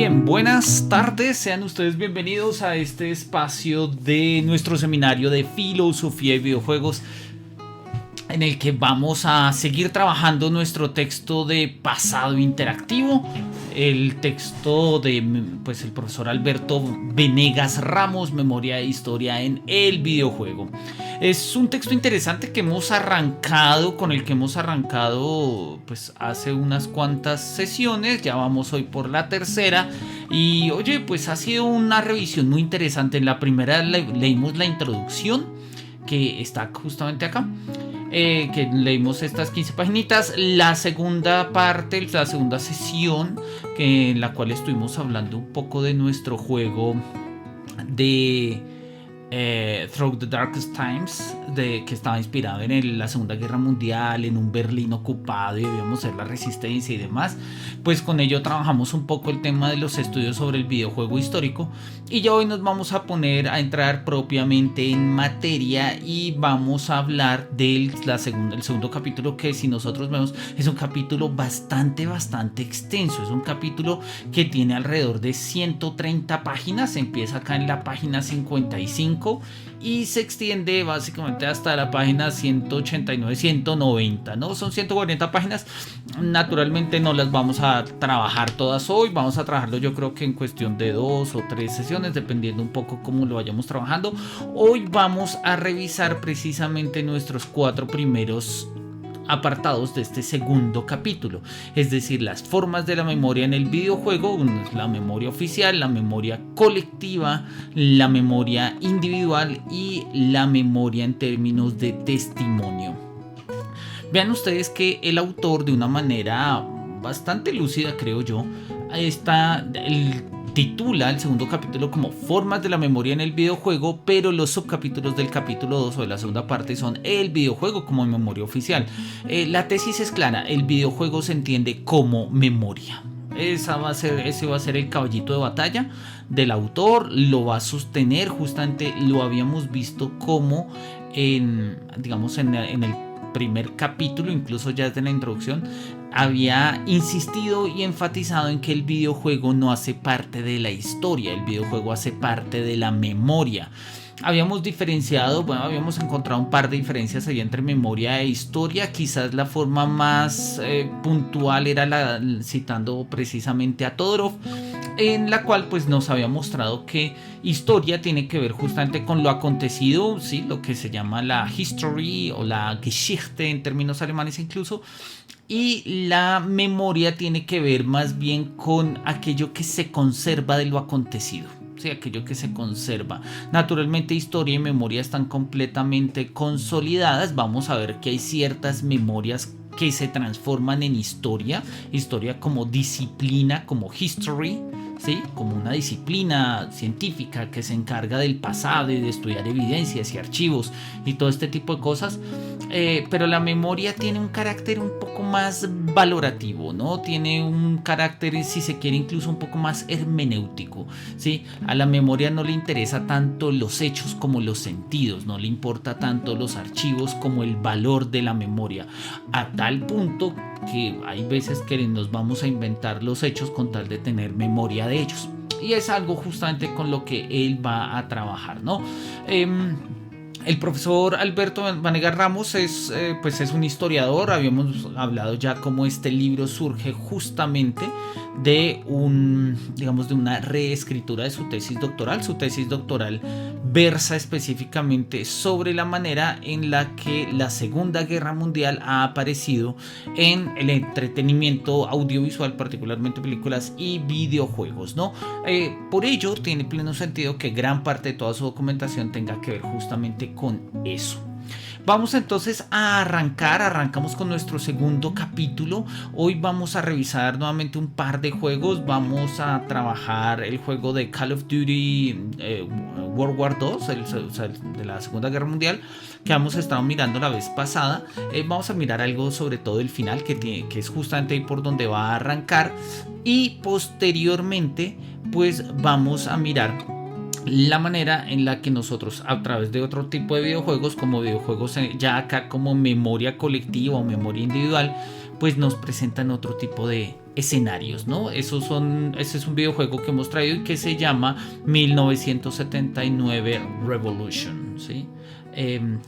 Bien, buenas tardes, sean ustedes bienvenidos a este espacio de nuestro seminario de filosofía y videojuegos, en el que vamos a seguir trabajando nuestro texto de pasado interactivo, el texto de el profesor Alberto Venegas Ramos, Memoria e Historia en el videojuego. Es un texto interesante que hemos arrancado, con el que hemos arrancado pues hace unas cuantas sesiones, ya vamos hoy por la tercera. Y oye, pues ha sido una revisión muy interesante. En la primera leímos la introducción, que está justamente acá. Que leímos estas 15 paginitas. La segunda parte, la segunda sesión, en la cual estuvimos hablando un poco de nuestro juego de Through the Darkest Times, que estaba inspirado en la Segunda Guerra Mundial, en un Berlín ocupado y debíamos ser la resistencia y demás. Pues con ello trabajamos un poco el tema de los estudios sobre el videojuego histórico, y ya hoy nos vamos a poner a entrar propiamente en materia y vamos a hablar del segundo capítulo, que si nosotros vemos es un capítulo bastante extenso. Es un capítulo que tiene alrededor de 130 páginas, empieza acá en la página 55 y se extiende básicamente hasta la página 189, 190, ¿no? Son 140 páginas. Naturalmente no las vamos a trabajar todas hoy, vamos a trabajarlo yo creo que en cuestión de 2 o 3 sesiones, dependiendo un poco cómo lo vayamos trabajando. Hoy vamos a revisar precisamente nuestros 4 primeros apartados de este segundo capítulo, es decir, las formas de la memoria en el videojuego: la memoria oficial, la memoria colectiva, la memoria individual y la memoria en términos de testimonio. Vean ustedes que el autor, de una manera bastante lúcida, creo yo, titula el segundo capítulo como Formas de la memoria en el videojuego, pero los subcapítulos del capítulo 2 o de la segunda parte son el videojuego como memoria oficial. La tesis es clara: el videojuego se entiende como memoria. Ese va a ser el caballito de batalla del autor, lo va a sostener. Justamente lo habíamos visto como en el primer capítulo, incluso ya desde la introducción, había insistido y enfatizado en que el videojuego no hace parte de la historia, el videojuego hace parte de la memoria. Habíamos encontrado un par de diferencias ahí entre memoria e historia. Quizás la forma más puntual era citando precisamente a Todorov, en la cual pues nos había mostrado que historia tiene que ver justamente con lo acontecido, ¿sí? Lo que se llama la history o la Geschichte en términos alemanes incluso. Y la memoria tiene que ver más bien con aquello que se conserva de lo acontecido. Sí, aquello que se conserva. Naturalmente, historia y memoria están completamente consolidadas. Vamos a ver que hay ciertas memorias que se transforman en historia como disciplina, como history, ¿sí? Como una disciplina científica que se encarga del pasado y de estudiar evidencias y archivos y todo este tipo de cosas. Pero la memoria tiene un carácter un poco más valorativo, ¿no? Tiene un carácter, si se quiere, incluso un poco más hermenéutico, ¿sí? A la memoria no le interesa tanto los hechos como los sentidos, no le importa tanto los archivos como el valor de la memoria, a tal punto que hay veces que nos vamos a inventar los hechos con tal de tener memoria de ellos. Y es algo justamente con lo que él va a trabajar, ¿no? El profesor Alberto Venegas Ramos es un historiador. Habíamos hablado ya cómo este libro surge justamente de una reescritura de su tesis doctoral. Su tesis doctoral versa específicamente sobre la manera en la que la Segunda Guerra Mundial ha aparecido en el entretenimiento audiovisual, particularmente películas y videojuegos, ¿no? Por ello tiene pleno sentido que gran parte de toda su documentación tenga que ver justamente con eso. Vamos entonces a arrancamos con nuestro segundo capítulo. Hoy vamos a revisar nuevamente un par de juegos. Vamos a trabajar el juego de Call of Duty World War II, de la Segunda Guerra Mundial, que hemos estado mirando la vez pasada. Vamos a mirar algo sobre todo el final, que es justamente ahí por donde va a arrancar, y posteriormente pues vamos a mirar la manera en la que nosotros, a través de otro tipo de videojuegos, como videojuegos ya acá como memoria colectiva o memoria individual, pues nos presentan otro tipo de escenarios, ¿no? Ese es un videojuego que hemos traído y que se llama 1979 Revolution, ¿sí?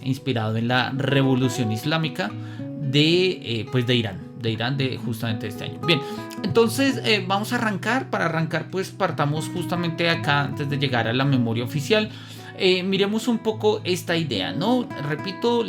Inspirado en la revolución islámica pues de Irán de justamente este año. Bien, entonces vamos a arrancar. Para arrancar, pues partamos justamente acá antes de llegar a la memoria oficial. Miremos un poco esta idea, ¿no? Repito,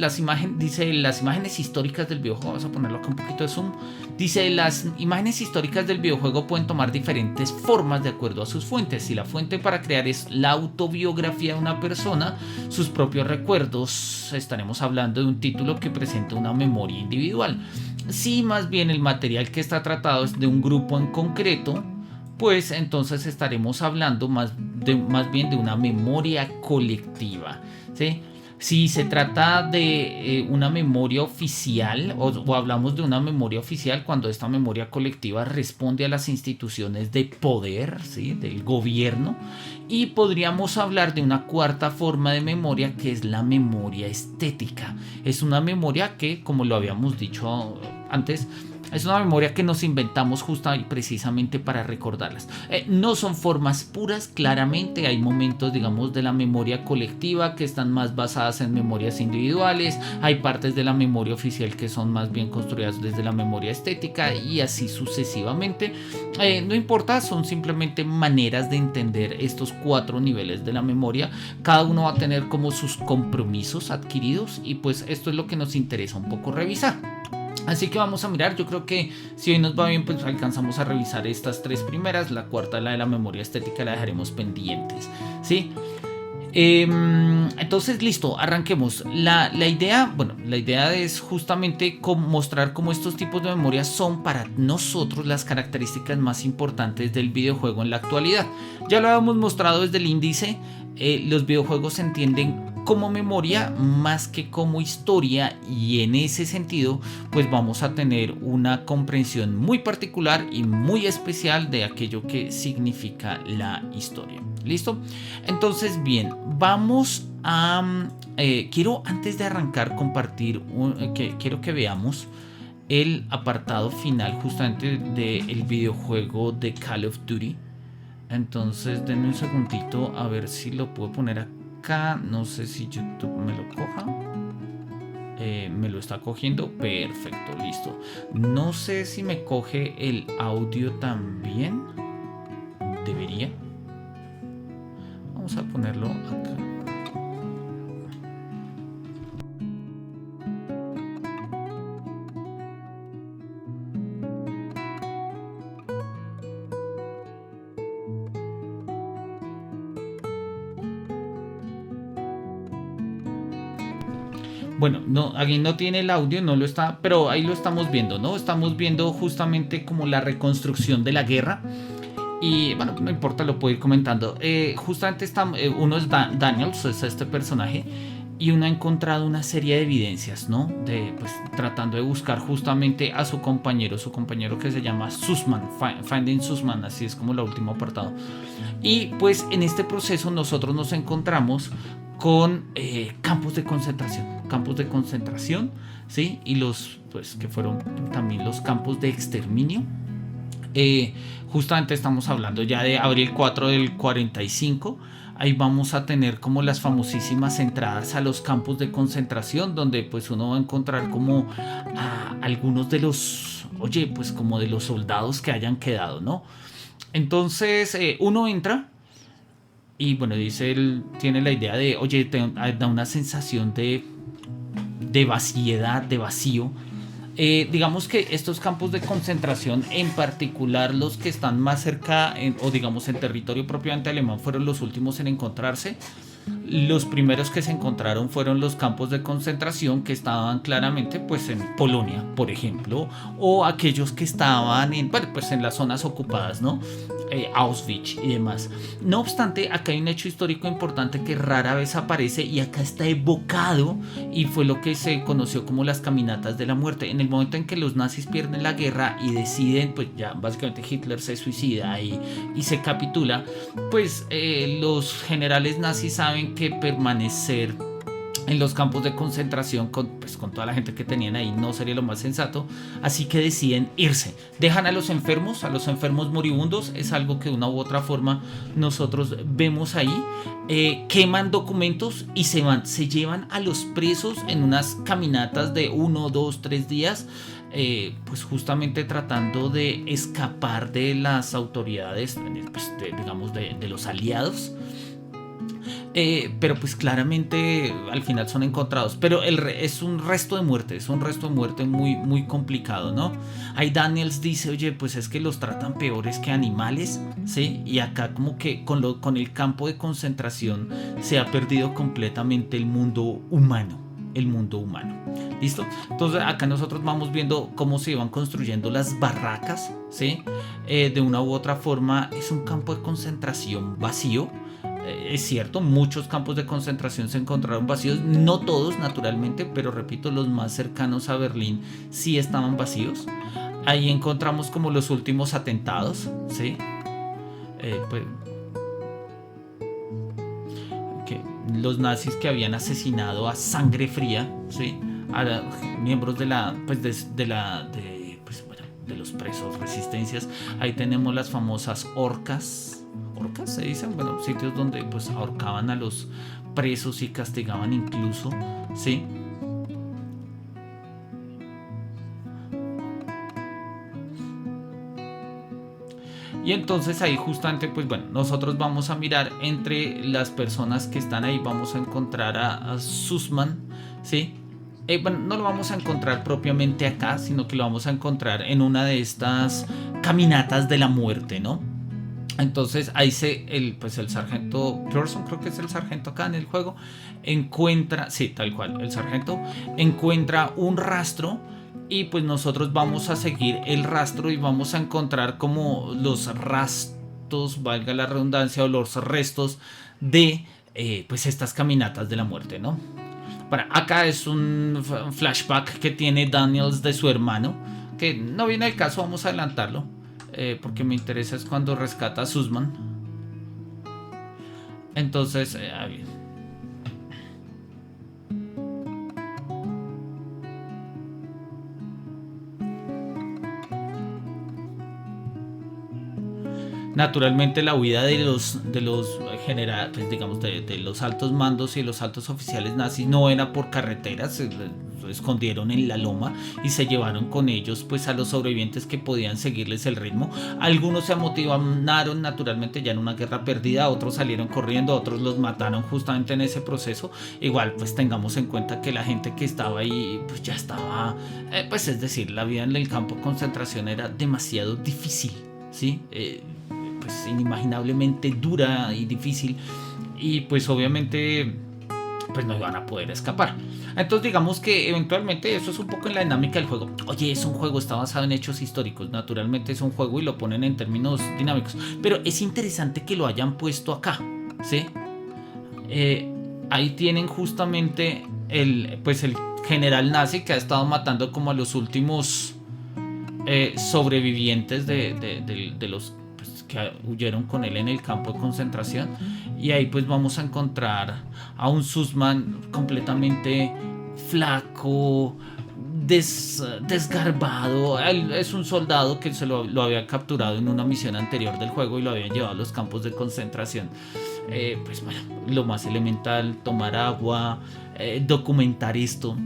dice las imágenes históricas del videojuego. Vamos a ponerlo acá un poquito de zoom. Dice, las imágenes históricas del videojuego pueden tomar diferentes formas de acuerdo a sus fuentes. Si la fuente para crear es la autobiografía de una persona, sus propios recuerdos, estaremos hablando de un título que presenta una memoria individual. Si más bien el material que está tratado es de un grupo en concreto, pues entonces estaremos hablando más bien de una memoria colectiva, ¿sí? Si se trata de una memoria oficial o hablamos de una memoria oficial cuando esta memoria colectiva responde a las instituciones de poder, ¿sí? Del gobierno, y podríamos hablar de una cuarta forma de memoria que es la memoria estética. Es una memoria que, como lo habíamos dicho antes, es una memoria que nos inventamos justo y precisamente para recordarlas. No son formas puras, claramente. Hay momentos, digamos, de la memoria colectiva que están más basadas en memorias individuales. Hay partes de la memoria oficial que son más bien construidas desde la memoria estética y así sucesivamente. No importa, son simplemente maneras de entender estos 4 niveles de la memoria. Cada uno va a tener como sus compromisos adquiridos y pues esto es lo que nos interesa un poco revisar. Así que vamos a mirar, yo creo que si hoy nos va bien, pues alcanzamos a revisar estas 3 primeras. La cuarta, la de la memoria estética, la dejaremos pendientes, ¿sí? Entonces, listo, arranquemos. La idea es justamente mostrar cómo estos tipos de memorias son para nosotros las características más importantes del videojuego en la actualidad. Ya lo habíamos mostrado desde el índice. Los videojuegos se entienden como memoria más que como historia, y en ese sentido pues vamos a tener una comprensión muy particular y muy especial de aquello que significa la historia. ¿Listo? Entonces, bien, vamos a quiero antes de arrancar compartir quiero que veamos el apartado final justamente del videojuego de Call of Duty. Entonces denme un segundito a ver si lo puedo poner acá. No sé si YouTube me lo coja. Me lo está cogiendo. Perfecto, listo. No sé si me coge el audio también. Debería. Vamos a ponerlo acá. Bueno, no, aquí no tiene el audio, no lo está, pero ahí lo estamos viendo, ¿no? Estamos viendo justamente como la reconstrucción de la guerra. Y bueno, no importa, lo puedo ir comentando. Justamente uno es Daniels, es este personaje, y uno ha encontrado una serie de evidencias, ¿no? Pues tratando de buscar justamente a su compañero que se llama Sussman, Finding Sussman, así es como el último apartado. Y pues en este proceso nosotros nos encontramos con campos de concentración, ¿sí? Y pues que fueron también los campos de exterminio. Justamente estamos hablando ya de abril 4 del 45. Ahí vamos a tener como las famosísimas entradas a los campos de concentración, donde pues uno va a encontrar como a algunos de los, pues como de los soldados que hayan quedado, ¿no? Entonces uno entra y bueno, tiene la idea de, da una sensación de vaciedad, de vacío. Digamos que estos campos de concentración, en particular los que están más cerca o digamos en territorio propiamente alemán, fueron los últimos en encontrarse. Los primeros que se encontraron fueron los campos de concentración que estaban claramente pues en Polonia, por ejemplo, o aquellos que estaban pues en las zonas ocupadas, ¿no? Auschwitz y demás. No obstante, acá hay un hecho histórico importante que rara vez aparece y acá está evocado, y fue lo que se conoció como las caminatas de la muerte. En el momento en que los nazis pierden la guerra y deciden, pues ya básicamente Hitler se suicida y se capitula, pues los generales nazis saben que permanecer en los campos de concentración con toda la gente que tenían ahí no sería lo más sensato, así que deciden irse. Dejan a los enfermos moribundos, es algo que de una u otra forma nosotros vemos ahí. Queman documentos y se llevan a los presos en unas caminatas de 1, 2, 3 días, pues justamente tratando de escapar de las autoridades, pues digamos de los aliados. Pero pues claramente al final son encontrados. Pero es un resto de muerte, muy, muy complicado, ¿no? Ahí Daniels dice, oye, pues es que los tratan peores que animales, ¿sí? Y acá como que con el campo de concentración se ha perdido completamente el mundo humano. ¿Listo? Entonces acá nosotros vamos viendo cómo se iban construyendo las barracas, ¿sí? De una u otra forma es un campo de concentración vacío. Es cierto, muchos campos de concentración se encontraron vacíos, no todos naturalmente, pero repito, los más cercanos a Berlín sí estaban vacíos. Ahí encontramos como los últimos atentados, ¿sí? Pues, los nazis que habían asesinado a sangre fría, ¿sí? A miembros de los presos, resistencias. Ahí tenemos las famosas horcas se dicen, bueno, sitios donde pues ahorcaban a los presos y castigaban incluso, ¿sí? Y entonces ahí justamente pues bueno, nosotros vamos a mirar entre las personas que están ahí, vamos a encontrar a Sussman, ¿sí? Bueno, no lo vamos a encontrar propiamente acá, sino que lo vamos a encontrar en una de estas caminatas de la muerte, ¿no? Entonces ahí el sargento Pearson, creo que es el sargento acá en el juego, encuentra, sí, tal cual, el sargento encuentra un rastro y pues nosotros vamos a seguir el rastro y vamos a encontrar como los rastros, valga la redundancia, o los restos de pues estas caminatas de la muerte, ¿no? Bueno, acá es un flashback que tiene Daniels de su hermano, que no viene al caso, vamos a adelantarlo. Porque me interesa es cuando rescata a Sussman. Entonces, naturalmente la huida de los generales, pues digamos de los altos mandos y los altos oficiales nazis no era por carreteras, se escondieron en la loma y se llevaron con ellos pues a los sobrevivientes que podían seguirles el ritmo. Algunos se amotivaron naturalmente ya en una guerra perdida, otros salieron corriendo, otros los mataron justamente en ese proceso. Igual pues tengamos en cuenta que la gente que estaba ahí pues ya estaba, pues es decir, la vida en el campo de concentración era demasiado difícil, ¿sí? Pues inimaginablemente dura y difícil, y pues obviamente pues no iban a poder escapar. Entonces digamos que eventualmente eso es un poco en la dinámica del juego. Oye, es un juego, está basado en hechos históricos, naturalmente es un juego y lo ponen en términos dinámicos, pero es interesante que lo hayan puesto acá, ¿sí? Ahí tienen justamente el general nazi que ha estado matando como a los últimos sobrevivientes de los que huyeron con él en el campo de concentración. Y ahí pues vamos a encontrar a un Sussman completamente flaco, desgarbado. Él es un soldado que lo había capturado en una misión anterior del juego y lo habían llevado a los campos de concentración. Pues bueno, lo más elemental, tomar agua, documentar esto.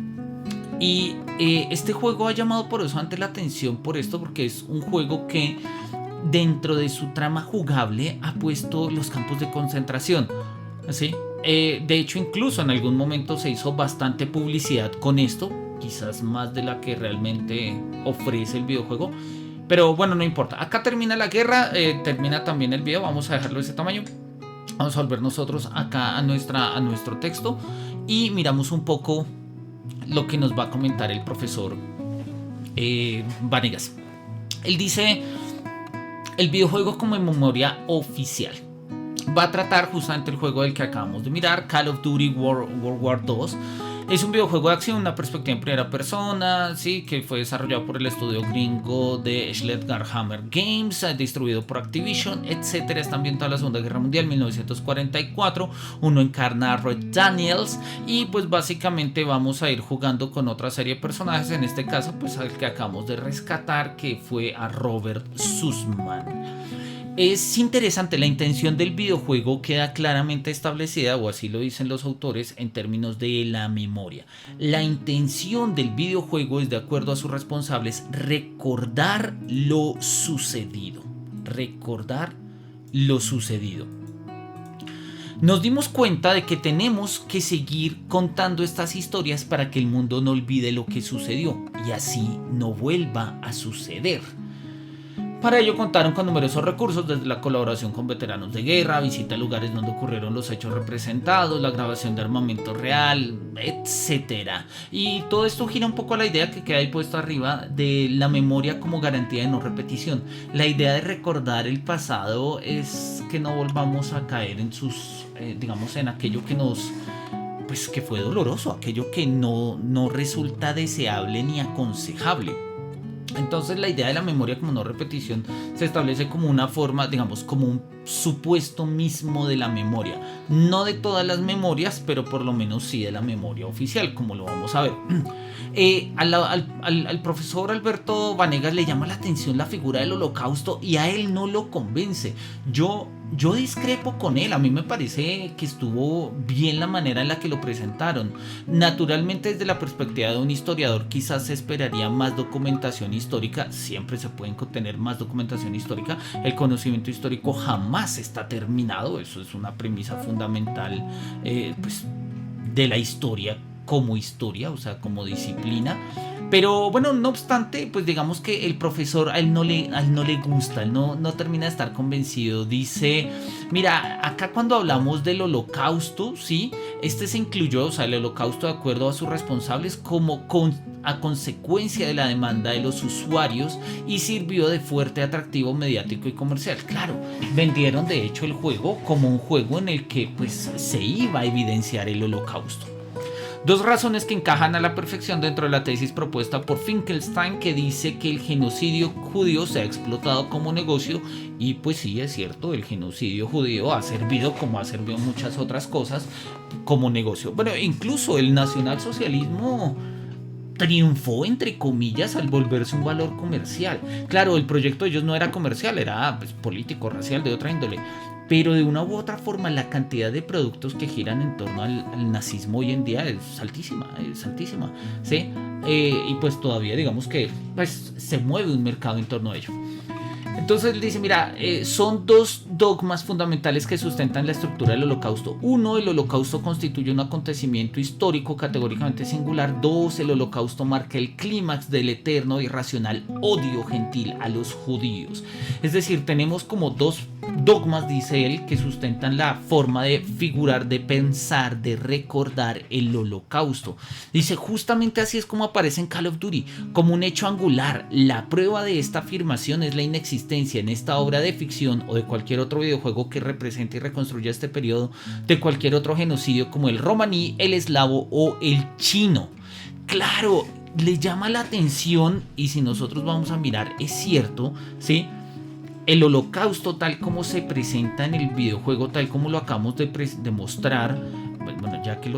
Y este juego ha llamado por eso ante la atención por esto, porque es un juego que dentro de su trama jugable ha puesto los campos de concentración, ¿sí? De hecho, incluso en algún momento se hizo bastante publicidad con esto, quizás más de la que realmente ofrece el videojuego, pero bueno, no importa. Acá termina la guerra, termina también el video, vamos a dejarlo de ese tamaño. Vamos a volver nosotros acá a nuestro texto y miramos un poco lo que nos va a comentar el profesor Vanegas. Él dice: el videojuego como memoria oficial va a tratar justamente el juego del que acabamos de mirar, Call of Duty World War II. Es un videojuego de acción, una perspectiva en primera persona, sí, que fue desarrollado por el estudio gringo de Sledgehammer Games, distribuido por Activision, etcétera. Está ambientado en la Segunda Guerra Mundial, 1944. Uno encarna a Red Daniels y pues básicamente vamos a ir jugando con otra serie de personajes, en este caso pues al que acabamos de rescatar, que fue a Robert Sussman. Es interesante, la intención del videojuego queda claramente establecida, o así lo dicen los autores, en términos de la memoria. La intención del videojuego es, de acuerdo a sus responsables, recordar lo sucedido. Recordar lo sucedido. Nos dimos cuenta de que tenemos que seguir contando estas historias para que el mundo no olvide lo que sucedió y así no vuelva a suceder. Para ello contaron con numerosos recursos, desde la colaboración con veteranos de guerra, visita a lugares donde ocurrieron los hechos representados, la grabación de armamento real, etc. Y todo esto gira un poco a la idea que queda ahí puesta arriba de la memoria como garantía de no repetición. La idea de recordar el pasado es que no volvamos a caer en en aquello que que fue doloroso, aquello que no resulta deseable ni aconsejable. Entonces la idea de la memoria como no repetición se establece como una forma, como un supuesto mismo de la memoria. No de todas las memorias, pero por lo menos sí de la memoria oficial, como lo vamos a ver. Al profesor Alberto Vanegas le llama la atención la figura del Holocausto y a él no lo convence. Yo discrepo con él, a mí me parece que estuvo bien la manera en la que lo presentaron. Naturalmente, desde la perspectiva de un historiador, quizás se esperaría más documentación histórica. Siempre se puede tener más documentación histórica. El conocimiento histórico jamás está terminado, eso es una premisa fundamental de la historia como historia, o sea, como disciplina. Pero bueno, no obstante, pues digamos que el profesor a él no le gusta, él no termina de estar convencido. Dice, mira, acá cuando hablamos del holocausto, ¿sí? Este se incluyó, o sea, el holocausto, de acuerdo a sus responsables, como a consecuencia de la demanda de los usuarios, y sirvió de fuerte atractivo mediático y comercial. Claro, vendieron de hecho el juego como un juego en el que pues se iba a evidenciar el holocausto. Dos razones que encajan a la perfección dentro de la tesis propuesta por Finkelstein, que dice que el genocidio judío se ha explotado como negocio, y pues sí, es cierto, el genocidio judío ha servido, como ha servido muchas otras cosas, como negocio. Bueno, incluso el nacionalsocialismo triunfó, entre comillas, al volverse un valor comercial. Claro, el proyecto de ellos no era comercial, era político, racial, de otra índole. Pero de una u otra forma la cantidad de productos que giran en torno al nazismo hoy en día es altísima, ¿sí? Y pues todavía digamos que pues, se mueve un mercado en torno a ello. Entonces él dice, mira, son dos dogmas fundamentales que sustentan la estructura del holocausto. Uno, el holocausto constituye un acontecimiento histórico categóricamente singular. Dos, el holocausto marca el clímax del eterno y irracional odio gentil a los judíos. Es decir, tenemos como dos dogmas, dice él, que sustentan la forma de figurar, de pensar, de recordar el holocausto. Dice, justamente así es como aparece en Call of Duty, como un hecho angular. La prueba de esta afirmación es la inexistencia en esta obra de ficción o de cualquier otro videojuego que represente y reconstruya este periodo de cualquier otro genocidio como el romaní, el eslavo o el chino. Claro, le llama la atención, y si nosotros vamos a mirar, es cierto, ¿sí? El holocausto tal como se presenta en el videojuego, tal como lo acabamos de mostrar, bueno, ya que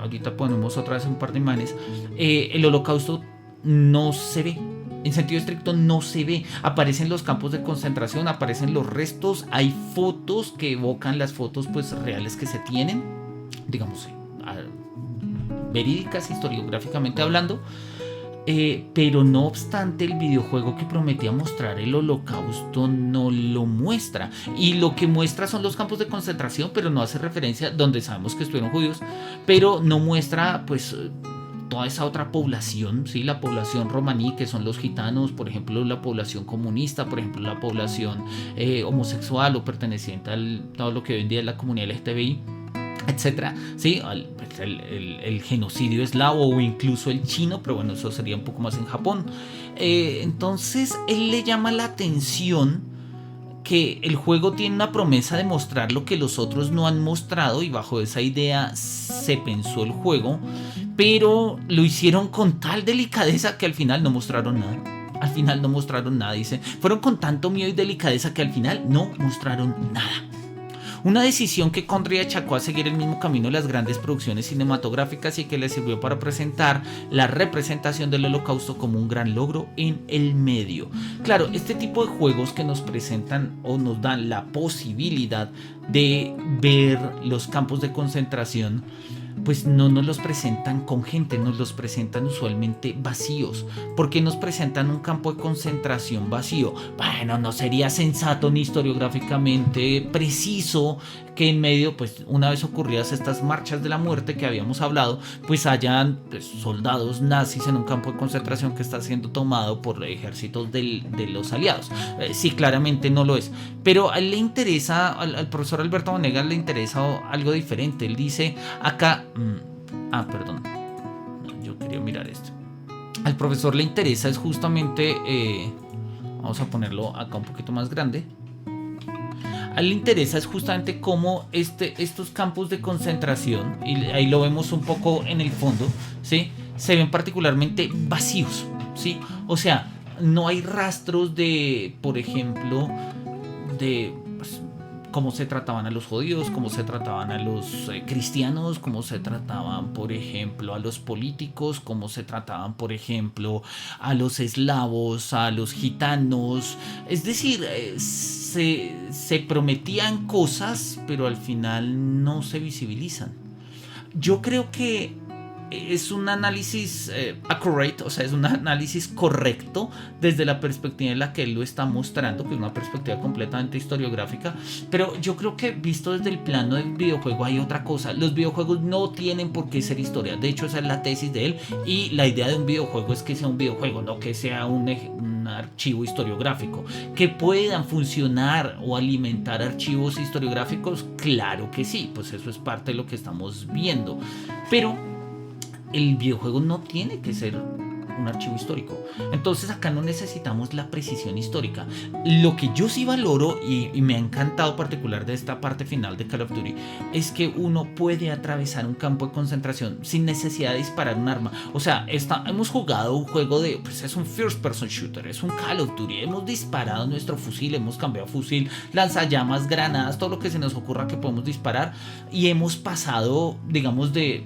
ahorita ponemos otra vez un par de imágenes, el holocausto no se ve, en sentido estricto no se ve. Aparecen los campos de concentración, aparecen los restos, hay fotos que evocan las fotos pues reales que se tienen, digamos, verídicas historiográficamente hablando. Pero no obstante, el videojuego que prometía mostrar el holocausto no lo muestra, y lo que muestra son los campos de concentración, pero no hace referencia donde sabemos que estuvieron judíos, pero no muestra pues toda esa otra población, ¿sí? La población romaní, que son los gitanos, por ejemplo, la población comunista, por ejemplo, la población homosexual o perteneciente a todo lo que hoy en día es la comunidad LGTBI, etcétera, ¿sí? El genocidio eslavo o incluso el chino, pero bueno, eso sería un poco más en Japón. Entonces él le llama la atención que el juego tiene una promesa de mostrar lo que los otros no han mostrado, y bajo esa idea se pensó el juego, pero lo hicieron con tal delicadeza que al final no mostraron nada. Al final no mostraron nada, dice. Fueron con tanto miedo y delicadeza que al final no mostraron nada. Una decisión que Condry achacó a seguir el mismo camino de las grandes producciones cinematográficas y que le sirvió para presentar la representación del Holocausto como un gran logro en el medio. Claro, este tipo de juegos que nos presentan o nos dan la posibilidad de ver los campos de concentración, pues no nos los presentan con gente, nos los presentan usualmente vacíos. ¿Por qué nos presentan un campo de concentración vacío? Bueno, no sería sensato ni historiográficamente preciso que en medio, pues una vez ocurridas estas marchas de la muerte que habíamos hablado, pues hayan pues, soldados nazis en un campo de concentración que está siendo tomado por ejércitos de los aliados. Sí, claramente no lo es. Pero a él le interesa, al profesor Alberto Vanegas le interesa algo diferente. Él dice acá... perdón. Yo quería mirar esto. Al profesor le interesa es justamente... vamos a ponerlo acá un poquito más grande. A él le interesa es justamente cómo estos campos de concentración, y ahí lo vemos un poco en el fondo, ¿sí? Se ven particularmente vacíos, ¿sí? O sea, no hay rastros de, por ejemplo, de pues, cómo se trataban a los judíos, cómo se trataban a los cristianos, cómo se trataban, por ejemplo, a los políticos, cómo se trataban, por ejemplo, a los eslavos, a los gitanos. Es decir, se prometían cosas, pero al final no se visibilizan. Yo creo que es un análisis accurate, o sea, es un análisis correcto desde la perspectiva en la que él lo está mostrando, que es una perspectiva completamente historiográfica, pero yo creo que visto desde el plano del videojuego hay otra cosa. Los videojuegos no tienen por qué ser historia, de hecho esa es la tesis de él, y la idea de un videojuego es que sea un videojuego, no que sea un archivo historiográfico. Que puedan funcionar o alimentar archivos historiográficos, claro que sí, pues eso es parte de lo que estamos viendo, pero el videojuego no tiene que ser un archivo histórico. Entonces acá no necesitamos la precisión histórica. Lo que yo sí valoro y me ha encantado particular de esta parte final de Call of Duty es que uno puede atravesar un campo de concentración sin necesidad de disparar un arma. O sea, hemos jugado un juego de, pues es un first person shooter, es un Call of Duty, hemos disparado nuestro fusil, hemos cambiado fusil, lanzallamas, granadas, todo lo que se nos ocurra que podemos disparar, y hemos pasado, digamos, de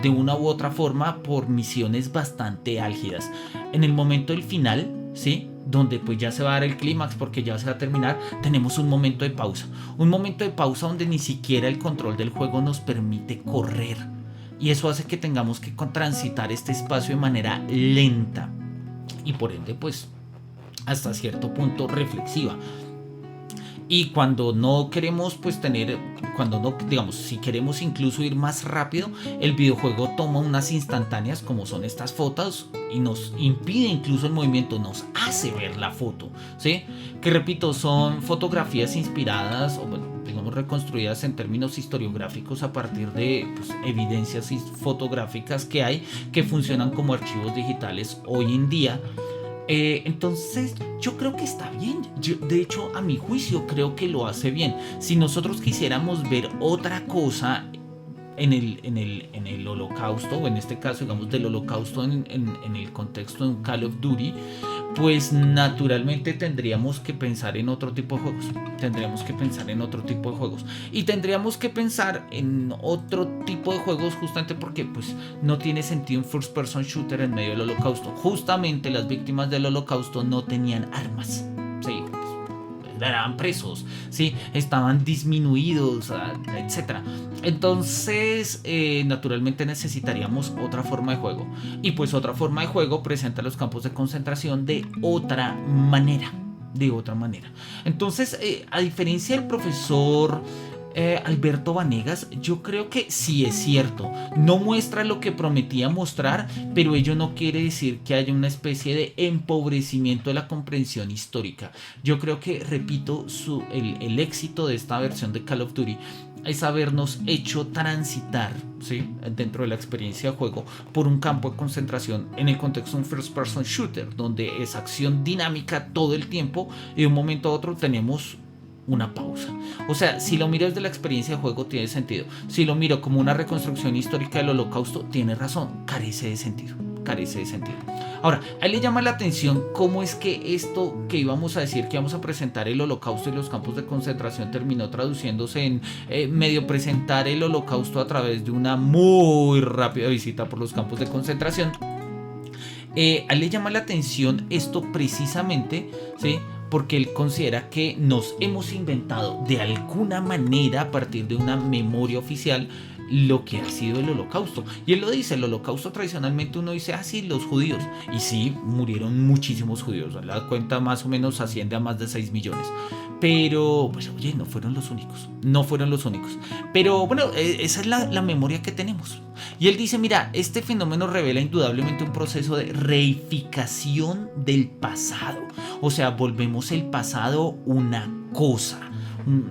una u otra forma por misiones bastante álgidas. En el momento del final, ¿sí?, donde pues ya se va a dar el clímax porque ya se va a terminar, tenemos un momento de pausa. Un momento de pausa donde ni siquiera el control del juego nos permite correr. Y eso hace que tengamos que transitar este espacio de manera lenta. Y por ende, pues, hasta cierto punto reflexiva. Y cuando no queremos pues cuando no, digamos, si queremos incluso ir más rápido, el videojuego toma unas instantáneas como son estas fotos y nos impide incluso el movimiento, nos hace ver la foto, ¿sí? Que repito, son fotografías inspiradas o bueno, digamos reconstruidas en términos historiográficos a partir de pues, evidencias fotográficas que hay que funcionan como archivos digitales hoy en día. Entonces yo creo que está bien. De hecho, a mi juicio creo que lo hace bien. Si nosotros quisiéramos ver otra cosa en el holocausto, o en este caso digamos del holocausto en el contexto de un Call of Duty, pues naturalmente tendríamos que pensar en otro tipo de juegos. Y tendríamos que pensar en otro tipo de juegos justamente porque pues no tiene sentido un first person shooter en medio del holocausto. Justamente las víctimas del holocausto no tenían armas, sí, eran presos, sí, estaban disminuidos, etcétera. Entonces naturalmente necesitaríamos otra forma de juego, y pues otra forma de juego presenta los campos de concentración de otra manera. Entonces a diferencia del profesor Alberto Vanegas, yo creo que sí es cierto, no muestra lo que prometía mostrar, pero ello no quiere decir que haya una especie de empobrecimiento de la comprensión histórica. Yo creo que, repito, el éxito de esta versión de Call of Duty es habernos hecho transitar, ¿sí?, dentro de la experiencia de juego por un campo de concentración en el contexto de un first person shooter, donde es acción dinámica todo el tiempo y de un momento a otro tenemos una pausa. O sea, si lo miro desde la experiencia de juego, tiene sentido. Si lo miro como una reconstrucción histórica del Holocausto, tiene razón, carece de sentido. Carece de sentido. Ahora, a él le llama la atención cómo es que esto que íbamos a decir, que íbamos a presentar el Holocausto y los campos de concentración, terminó traduciéndose en medio presentar el Holocausto a través de una muy rápida visita por los campos de concentración. A él le llama la atención esto precisamente, ¿sí? Porque él considera que nos hemos inventado de alguna manera, a partir de una memoria oficial, lo que ha sido el Holocausto. Y él lo dice, el Holocausto tradicionalmente uno dice, sí, los judíos. Y sí, murieron muchísimos judíos. La cuenta más o menos asciende a más de 6 millones. Pero, pues oye, no fueron los únicos. No fueron los únicos. Pero bueno, esa es la memoria que tenemos. Y él dice, mira, este fenómeno revela indudablemente un proceso de reificación del pasado. O sea, volvemos el pasado una cosa.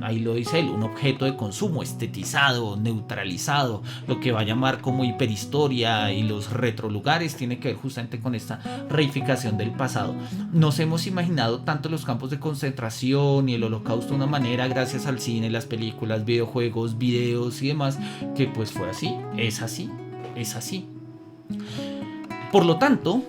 Ahí lo dice él, un objeto de consumo estetizado, neutralizado, lo que va a llamar como hiperhistoria, y los retrolugares tiene que ver justamente con esta reificación del pasado. Nos hemos imaginado tanto los campos de concentración y el Holocausto de una manera gracias al cine, las películas, videojuegos, videos y demás, que pues fue así, es así, es así. Por lo tanto,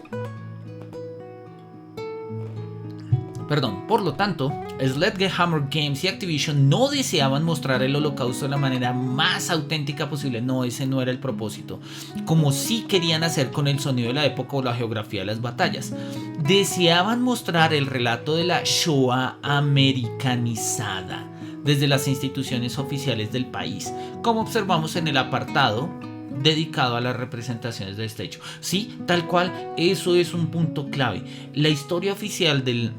Sledgehammer Games y Activision no deseaban mostrar el Holocausto de la manera más auténtica posible. No, ese no era el propósito. Como sí querían hacer con el sonido de la época o la geografía de las batallas. Deseaban mostrar el relato de la Shoah americanizada desde las instituciones oficiales del país, como observamos en el apartado dedicado a las representaciones de este hecho. Sí, tal cual, eso es un punto clave. La historia oficial del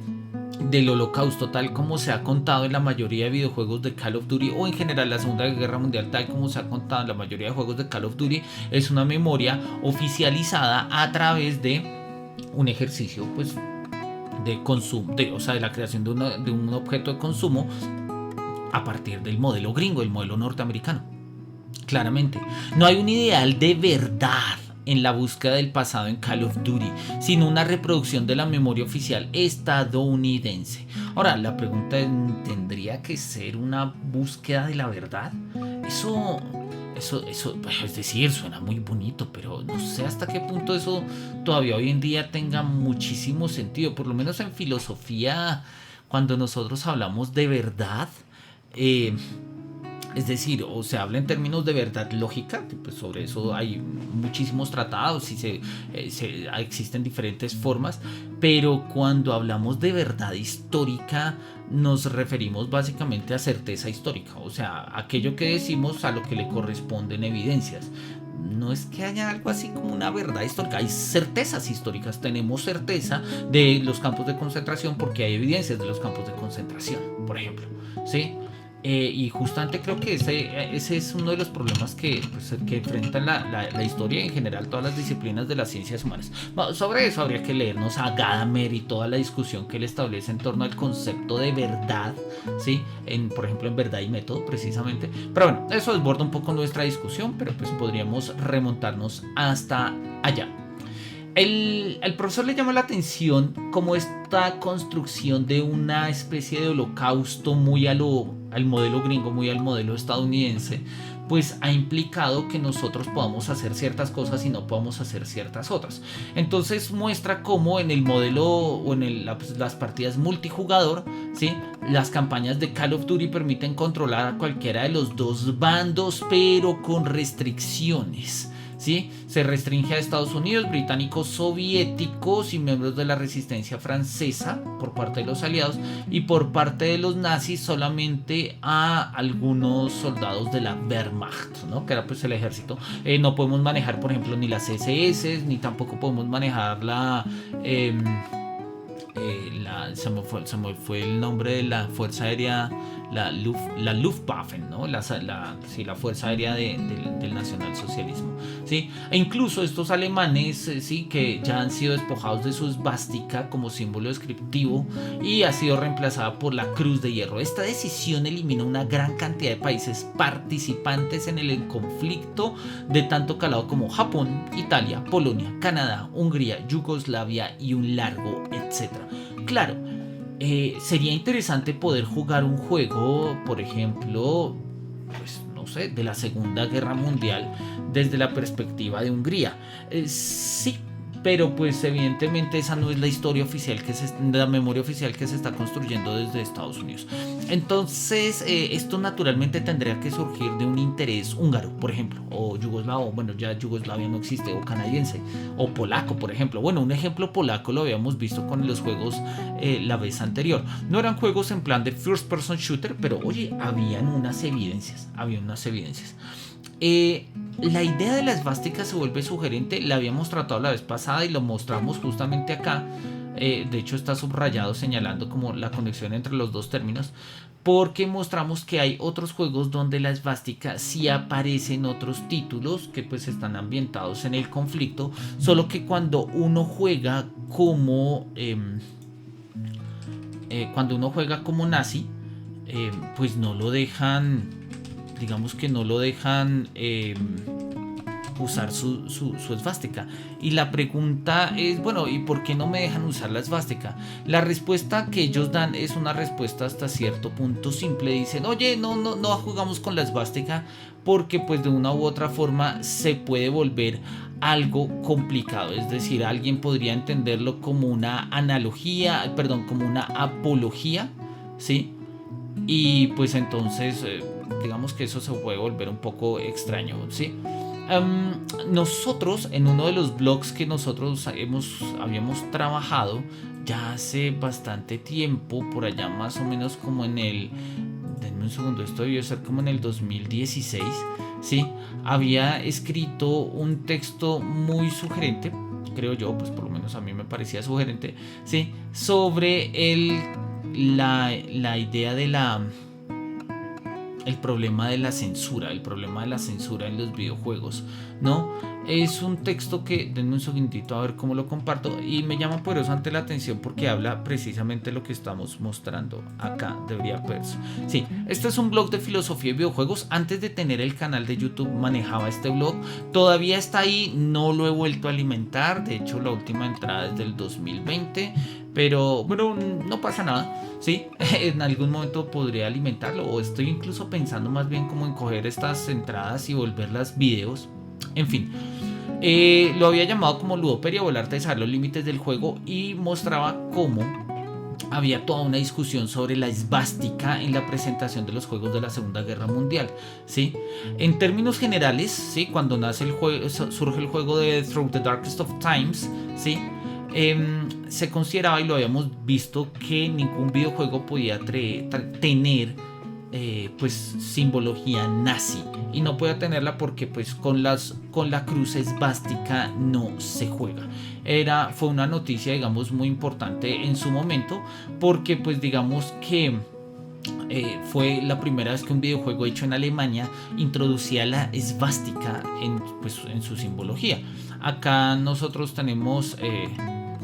Holocausto, tal como se ha contado en la mayoría de videojuegos de Call of Duty, o en general la Segunda Guerra Mundial, tal como se ha contado en la mayoría de juegos de Call of Duty, es una memoria oficializada a través de un ejercicio pues de consumo, o sea, de la creación de un objeto de consumo a partir del modelo gringo, el modelo norteamericano. Claramente, no hay un ideal de verdad en la búsqueda del pasado en Call of Duty, sino una reproducción de la memoria oficial estadounidense. Ahora, la pregunta es, ¿tendría que ser una búsqueda de la verdad? Eso, es decir, suena muy bonito, pero no sé hasta qué punto eso todavía hoy en día tenga muchísimo sentido. Por lo menos en filosofía, cuando nosotros hablamos de verdad, es decir, o se habla en términos de verdad lógica, pues sobre eso hay muchísimos tratados y existen diferentes formas, pero cuando hablamos de verdad histórica nos referimos básicamente a certeza histórica, o sea, aquello que decimos a lo que le corresponden evidencias. No es que haya algo así como una verdad histórica, hay certezas históricas, tenemos certeza de los campos de concentración porque hay evidencias de los campos de concentración, por ejemplo, ¿sí? Y justamente creo que ese es uno de los problemas que enfrentan la historia y en general todas las disciplinas de las ciencias humanas. Bueno, sobre eso habría que leernos a Gadamer y toda la discusión que él establece en torno al concepto de verdad, ¿sí? Por ejemplo, en Verdad y Método, precisamente. Pero bueno, eso desborda un poco nuestra discusión, pero pues podríamos remontarnos hasta allá. El profesor le llama la atención como esta construcción de una especie de holocausto muy al modelo gringo, muy al modelo estadounidense, pues ha implicado que nosotros podamos hacer ciertas cosas y no podamos hacer ciertas otras. Entonces muestra cómo en el modelo o en las partidas multijugador, ¿sí? Las campañas de Call of Duty permiten controlar a cualquiera de los dos bandos, pero con restricciones. ¿Sí? Se restringe a Estados Unidos, británicos, soviéticos y miembros de la resistencia francesa por parte de los aliados, y por parte de los nazis solamente a algunos soldados de la Wehrmacht, ¿no? Que era pues el ejército. No podemos manejar, por ejemplo, ni las SS, ni tampoco podemos manejar se me fue el nombre de la fuerza aérea, la Luftwaffe, ¿no? La fuerza aérea del nacionalsocialismo, ¿sí? E incluso estos alemanes, ¿sí? Que ya han sido despojados de su esvástica como símbolo descriptivo y ha sido reemplazada por la Cruz de Hierro. Esta decisión eliminó una gran cantidad de países participantes en el conflicto de tanto calado como Japón, Italia, Polonia, Canadá, Hungría, Yugoslavia y un largo etcétera. Claro, Sería interesante poder jugar un juego, por ejemplo, pues no sé, de la Segunda Guerra Mundial desde la perspectiva de Hungría. Sí, pero pues evidentemente esa no es la historia oficial la memoria oficial que se está construyendo desde Estados Unidos. Entonces, esto naturalmente tendría que surgir de un interés húngaro, por ejemplo, o yugoslavo, bueno, ya Yugoslavia no existe, o canadiense, o polaco, por ejemplo. Bueno, un ejemplo polaco lo habíamos visto con los juegos la vez anterior. No eran juegos en plan de first person shooter, pero oye, habían unas evidencias, la idea de la esvástica se vuelve sugerente, la habíamos tratado la vez pasada y lo mostramos justamente acá. De hecho está subrayado señalando como la conexión entre los dos términos, porque mostramos que hay otros juegos donde la esvástica sí aparece en otros títulos que pues están ambientados en el conflicto, solo que cuando uno juega como nazi, pues no lo dejan, digamos que no lo dejan usar su esvástica. Y la pregunta es, bueno, ¿y por qué no me dejan usar la esvástica? La respuesta que ellos dan es una respuesta hasta cierto punto simple. Dicen, oye, no jugamos con la esvástica porque pues de una u otra forma se puede volver algo complicado. Es decir, alguien podría entenderlo como una analogía, perdón, como una apología, ¿sí? Y pues entonces digamos que eso se puede volver un poco extraño, ¿sí? Nosotros en uno de los blogs que nosotros habíamos trabajado ya hace bastante tiempo, por allá más o menos como en el, denme un segundo, esto debió ser como en el 2016, ¿sí? Había escrito un texto muy sugerente, creo yo, pues por lo menos a mí me parecía sugerente, ¿sí? Sobre la idea de el problema de la censura en los videojuegos, ¿no? Es un texto que, denme un segundito a ver cómo lo comparto, y me llama poderosamente la atención porque habla precisamente lo que estamos mostrando acá, debería verse. Sí, este es un blog de filosofía y videojuegos. Antes de tener el canal de YouTube manejaba este blog, todavía está ahí, no lo he vuelto a alimentar, de hecho la última entrada es del 2020, pero bueno, no pasa nada, ¿sí? En algún momento podría alimentarlo, o estoy incluso pensando más bien como en coger estas entradas y volverlas videos. En fin, lo había llamado como Ludopedia, o el arte de saber los límites del juego, y mostraba cómo había toda una discusión sobre la esvástica en la presentación de los juegos de la Segunda Guerra Mundial, ¿sí? En términos generales, ¿sí? Cuando surge el juego de Through the Darkest of Times, ¿sí? Se consideraba, y lo habíamos visto, que ningún videojuego podía tener pues simbología nazi, y no podía tenerla porque pues con la cruz esvástica no se juega. Fue una noticia, digamos, muy importante en su momento, porque pues digamos que fue la primera vez que un videojuego hecho en Alemania introducía la esvástica en su simbología. Acá nosotros tenemos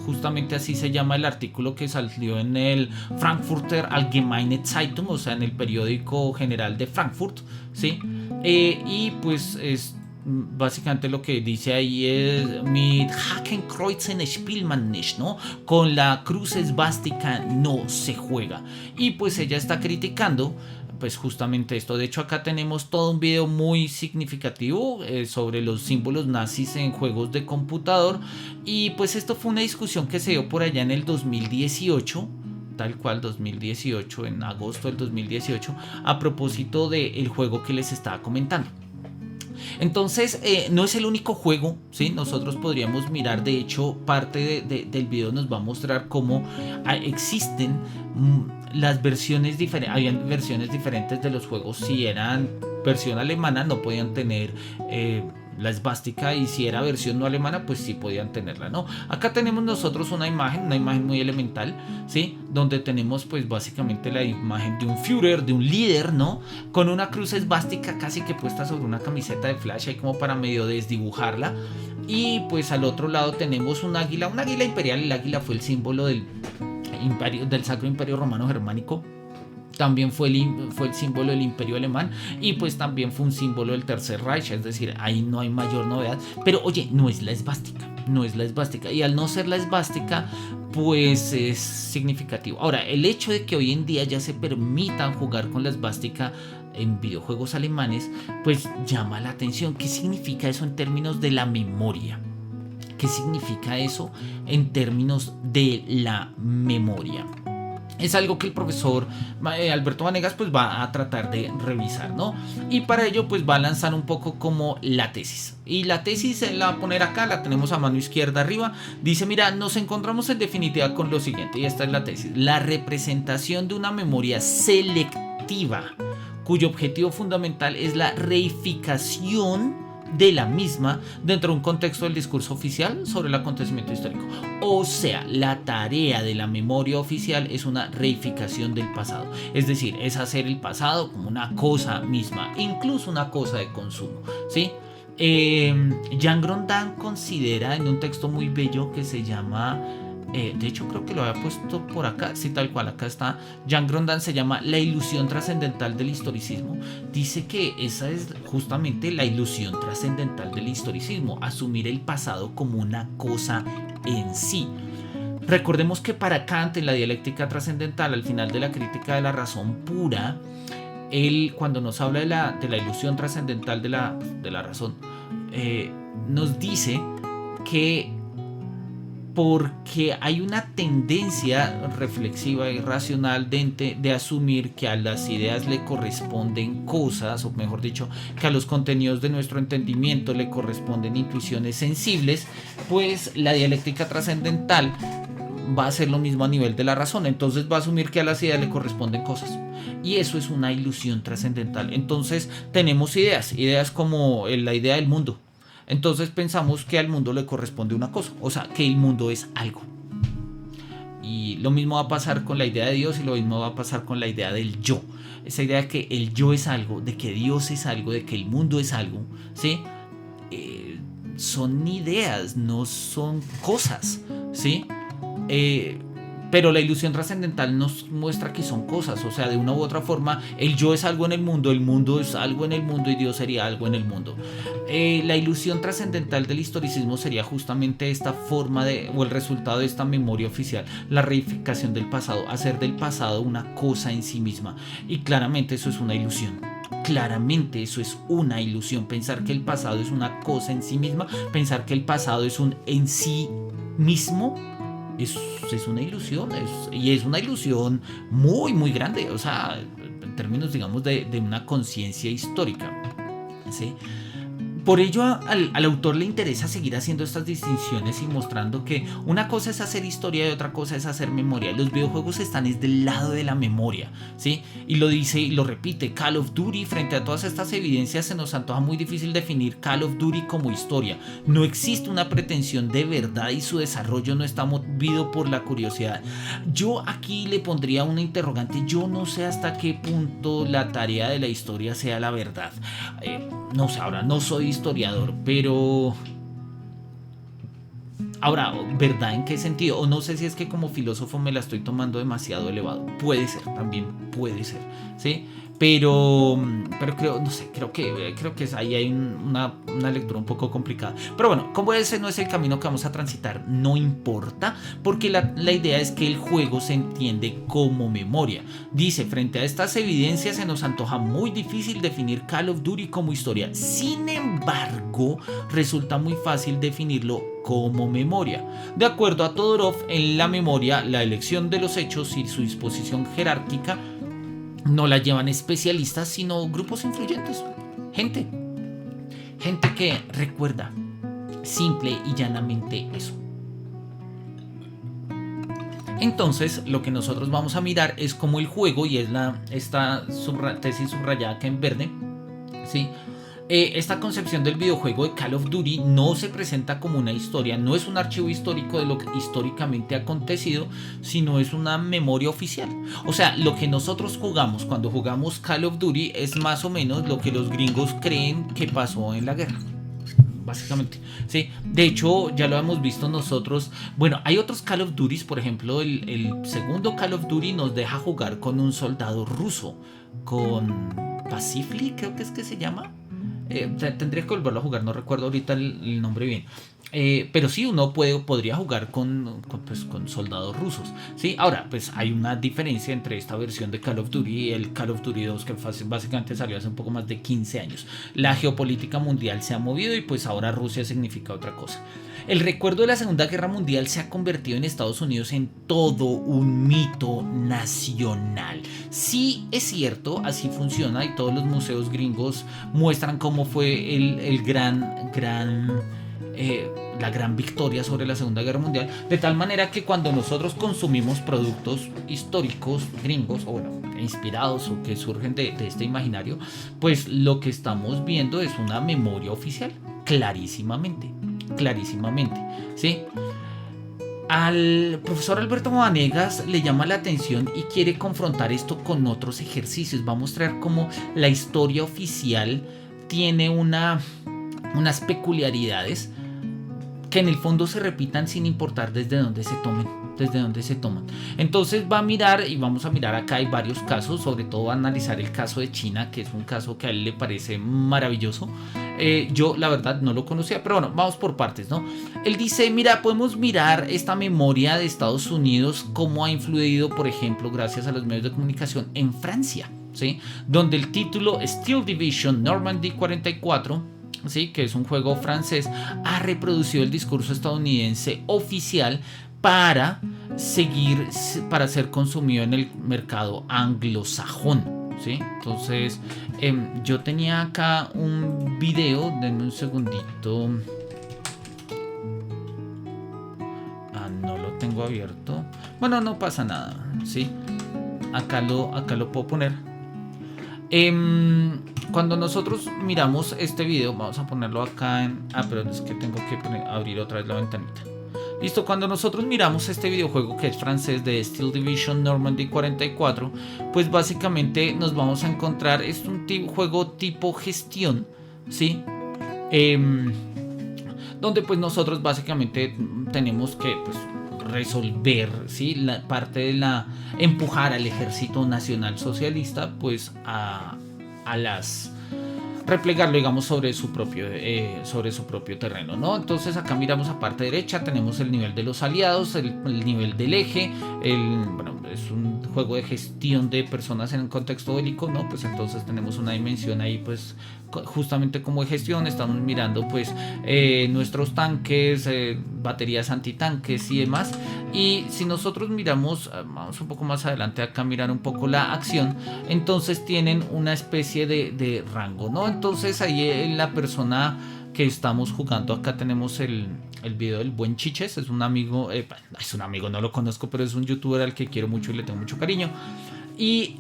justamente así se llama el artículo que salió en el Frankfurter Allgemeine Zeitung, o sea, en el periódico general de Frankfurt, ¿sí? Y pues básicamente lo que dice ahí es: mit Hakenkreuzen spielt man nicht, ¿no? Con la cruz esvástica no se juega. Y pues ella está criticando pues justamente esto. De hecho, acá tenemos todo un video muy significativo sobre los símbolos nazis en juegos de computador, y pues esto fue una discusión que se dio por allá en el 2018, tal cual 2018, en agosto del 2018, a propósito del juego que les estaba comentando. Entonces, no es el único juego, ¿sí? Nosotros podríamos mirar, de hecho, parte del video nos va a mostrar cómo existen las versiones diferentes. Habían versiones diferentes de los juegos. Si eran versión alemana, no podían tener la esvástica, y si era versión no alemana, pues sí podían tenerla, ¿no? Acá tenemos nosotros una imagen muy elemental, ¿sí? Donde tenemos pues básicamente la imagen de un Führer, de un líder, ¿no? Con una cruz esvástica casi que puesta sobre una camiseta de Flash, ahí como para medio desdibujarla. Y pues al otro lado tenemos un águila imperial. El águila fue el símbolo del Sacro Imperio Romano Germánico, también fue el símbolo del Imperio Alemán y pues también fue un símbolo del Tercer Reich, es decir, ahí no hay mayor novedad. Pero oye, no es la esvástica, y al no ser la esvástica pues es significativo. Ahora, el hecho de que hoy en día ya se permitan jugar con la esvástica en videojuegos alemanes pues llama la atención. ¿Qué significa eso en términos de la memoria? ¿Qué significa eso en términos de la memoria? Es algo que el profesor Alberto Vanegas pues va a tratar de revisar, ¿no? Y para ello pues va a lanzar un poco como la tesis. Y la tesis la va a poner acá, la tenemos a mano izquierda arriba. Dice, mira, nos encontramos en definitiva con lo siguiente, y esta es la tesis. La representación de una memoria selectiva, cuyo objetivo fundamental es la reificación de la misma dentro de un contexto del discurso oficial sobre el acontecimiento histórico. O sea, la tarea de la memoria oficial es una reificación del pasado, es decir, es hacer el pasado como una cosa misma, incluso una cosa de consumo, ¿sí? Jean Grondin considera en un texto muy bello que se llama de hecho creo que lo había puesto por acá, sí, tal cual, acá está. Jean Grondin, se llama La ilusión trascendental del historicismo. Dice que esa es justamente la ilusión trascendental del historicismo, asumir el pasado como una cosa en sí. Recordemos que para Kant, en la dialéctica trascendental, al final de la crítica de la razón pura, él, cuando nos habla de la ilusión trascendental de la razón, nos dice que porque hay una tendencia reflexiva y racional de asumir que a las ideas le corresponden cosas, o mejor dicho, que a los contenidos de nuestro entendimiento le corresponden intuiciones sensibles, pues la dialéctica trascendental va a hacer lo mismo a nivel de la razón. Entonces va a asumir que a las ideas le corresponden cosas, y eso es una ilusión trascendental. Entonces tenemos ideas como la idea del mundo. Entonces pensamos que al mundo le corresponde una cosa, o sea, que el mundo es algo. Y lo mismo va a pasar con la idea de Dios, y lo mismo va a pasar con la idea del yo. Esa idea de que el yo es algo, de que Dios es algo, de que el mundo es algo, ¿sí? Son ideas, no son cosas, ¿sí? Pero la ilusión trascendental nos muestra que son cosas, o sea, de una u otra forma, el yo es algo en el mundo es algo en el mundo, y Dios sería algo en el mundo. La ilusión trascendental del historicismo sería justamente esta forma o el resultado de esta memoria oficial, la reificación del pasado, hacer del pasado una cosa en sí misma. Y claramente eso es una ilusión. Claramente eso es una ilusión. Pensar que el pasado es una cosa en sí misma, pensar que el pasado es un en sí mismo, es una ilusión, y es una ilusión muy muy grande, o sea, en términos, digamos, de una conciencia histórica, ¿sí? Por ello al autor le interesa seguir haciendo estas distinciones y mostrando que una cosa es hacer historia y otra cosa es hacer memoria. Los videojuegos están del lado de la memoria, ¿sí? Y lo dice y lo repite, Call of Duty. Frente a todas estas evidencias se nos antoja muy difícil definir Call of Duty como historia. No existe una pretensión de verdad y su desarrollo no está movido por la curiosidad. Yo aquí le pondría una interrogante. Yo no sé hasta qué punto la tarea de la historia sea la verdad. No sé, ahora no soy historiador, pero ahora, ¿verdad en qué sentido? O no sé si es que como filósofo me la estoy tomando demasiado elevado. Puede ser, también puede ser, ¿sí? Pero creo, no sé, creo que ahí hay una lectura un poco complicada. Pero bueno, como ese no es el camino que vamos a transitar, no importa, porque la idea es que el juego se entiende como memoria. Dice, frente a estas evidencias se nos antoja muy difícil definir Call of Duty como historia. Sin embargo, resulta muy fácil definirlo como memoria. De acuerdo a Todorov, en la memoria, la elección de los hechos y su disposición jerárquica no la llevan especialistas, sino grupos influyentes. Gente que recuerda simple y llanamente eso. Entonces, lo que nosotros vamos a mirar es cómo el juego, y es esta tesis subrayada acá en verde, ¿sí? Esta concepción del videojuego de Call of Duty no se presenta como una historia, no es un archivo histórico de lo que históricamente ha acontecido, sino es una memoria oficial. O sea, lo que nosotros jugamos cuando jugamos Call of Duty es más o menos lo que los gringos creen que pasó en la guerra. básicamente, ¿sí? De hecho, ya lo hemos visto nosotros. Bueno, hay otros Call of Duty, por ejemplo, el segundo Call of Duty nos deja jugar con un soldado ruso, con Pacific, creo que es que se llama. Tendría que volverlo a jugar, no recuerdo ahorita el nombre bien. Pero sí, uno podría jugar con soldados rusos. ¿Sí? Ahora, pues hay una diferencia entre esta versión de Call of Duty y el Call of Duty 2 que básicamente salió hace un poco más de 15 años. La geopolítica mundial se ha movido y pues ahora Rusia significa otra cosa. El recuerdo de la Segunda Guerra Mundial se ha convertido en Estados Unidos en todo un mito nacional. Sí, es cierto, así funciona y todos los museos gringos muestran cómo fue la gran victoria sobre la Segunda Guerra Mundial, de tal manera que cuando nosotros consumimos productos históricos gringos, o bueno, inspirados o que surgen de este imaginario, pues lo que estamos viendo es una memoria oficial, clarísimamente, ¿sí? Al profesor Alberto Vanegas le llama la atención y quiere confrontar esto con otros ejercicios. Va a mostrar cómo la historia oficial tiene unas peculiaridades que en el fondo se repitan sin importar desde dónde se toman. Entonces va a mirar, y vamos a mirar acá, hay varios casos, sobre todo va a analizar el caso de China, que es un caso que a él le parece maravilloso. Yo la verdad no lo conocía, pero bueno, vamos por partes, ¿no? Él dice, mira, podemos mirar esta memoria de Estados Unidos, cómo ha influido, por ejemplo, gracias a los medios de comunicación en Francia, ¿sí? Donde el título Steel Division Normandy 44, ¿sí? Que es un juego francés, ha reproducido el discurso estadounidense oficial para ser consumido en el mercado anglosajón, ¿sí? Entonces, yo tenía acá un video, denme un segundito. No lo tengo abierto. Bueno, no pasa nada, ¿sí? Acá lo puedo poner. Cuando nosotros miramos este video, vamos a ponerlo acá en... pero es que tengo que abrir otra vez la ventanita. Listo, cuando nosotros miramos este videojuego que es francés de Steel Division Normandy 44, pues básicamente nos vamos a encontrar, es un juego tipo gestión, ¿sí? Donde pues nosotros básicamente tenemos que pues resolver, ¿sí? La parte de empujar al Ejército Nacional Socialista pues a replegarlo, digamos, sobre su propio terreno, ¿no? Entonces acá miramos a parte derecha, tenemos el nivel de los aliados, el nivel del eje, bueno, es un juego de gestión de personas en un contexto bélico, ¿no? Pues entonces tenemos una dimensión ahí, pues justamente como de gestión, estamos mirando pues nuestros tanques, baterías antitanques y demás. Y si nosotros miramos, vamos un poco más adelante acá a mirar un poco la acción, entonces tienen una especie de rango, ¿no? Entonces ahí la persona que estamos jugando, acá tenemos el video del buen Chiches, es un amigo, no lo conozco, pero es un youtuber al que quiero mucho y le tengo mucho cariño. Y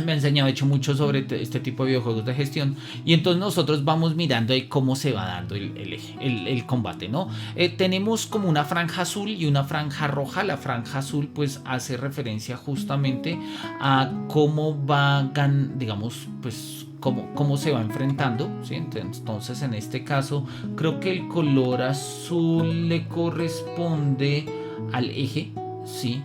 me ha enseñado, hecho, mucho sobre este tipo de videojuegos de gestión. Y entonces nosotros vamos mirando ahí cómo se va dando el combate, ¿no? Tenemos como una franja azul y una franja roja. La franja azul pues hace referencia justamente a cómo va, digamos, pues cómo se va enfrentando, ¿sí? Entonces en este caso creo que el color azul le corresponde al eje, ¿sí?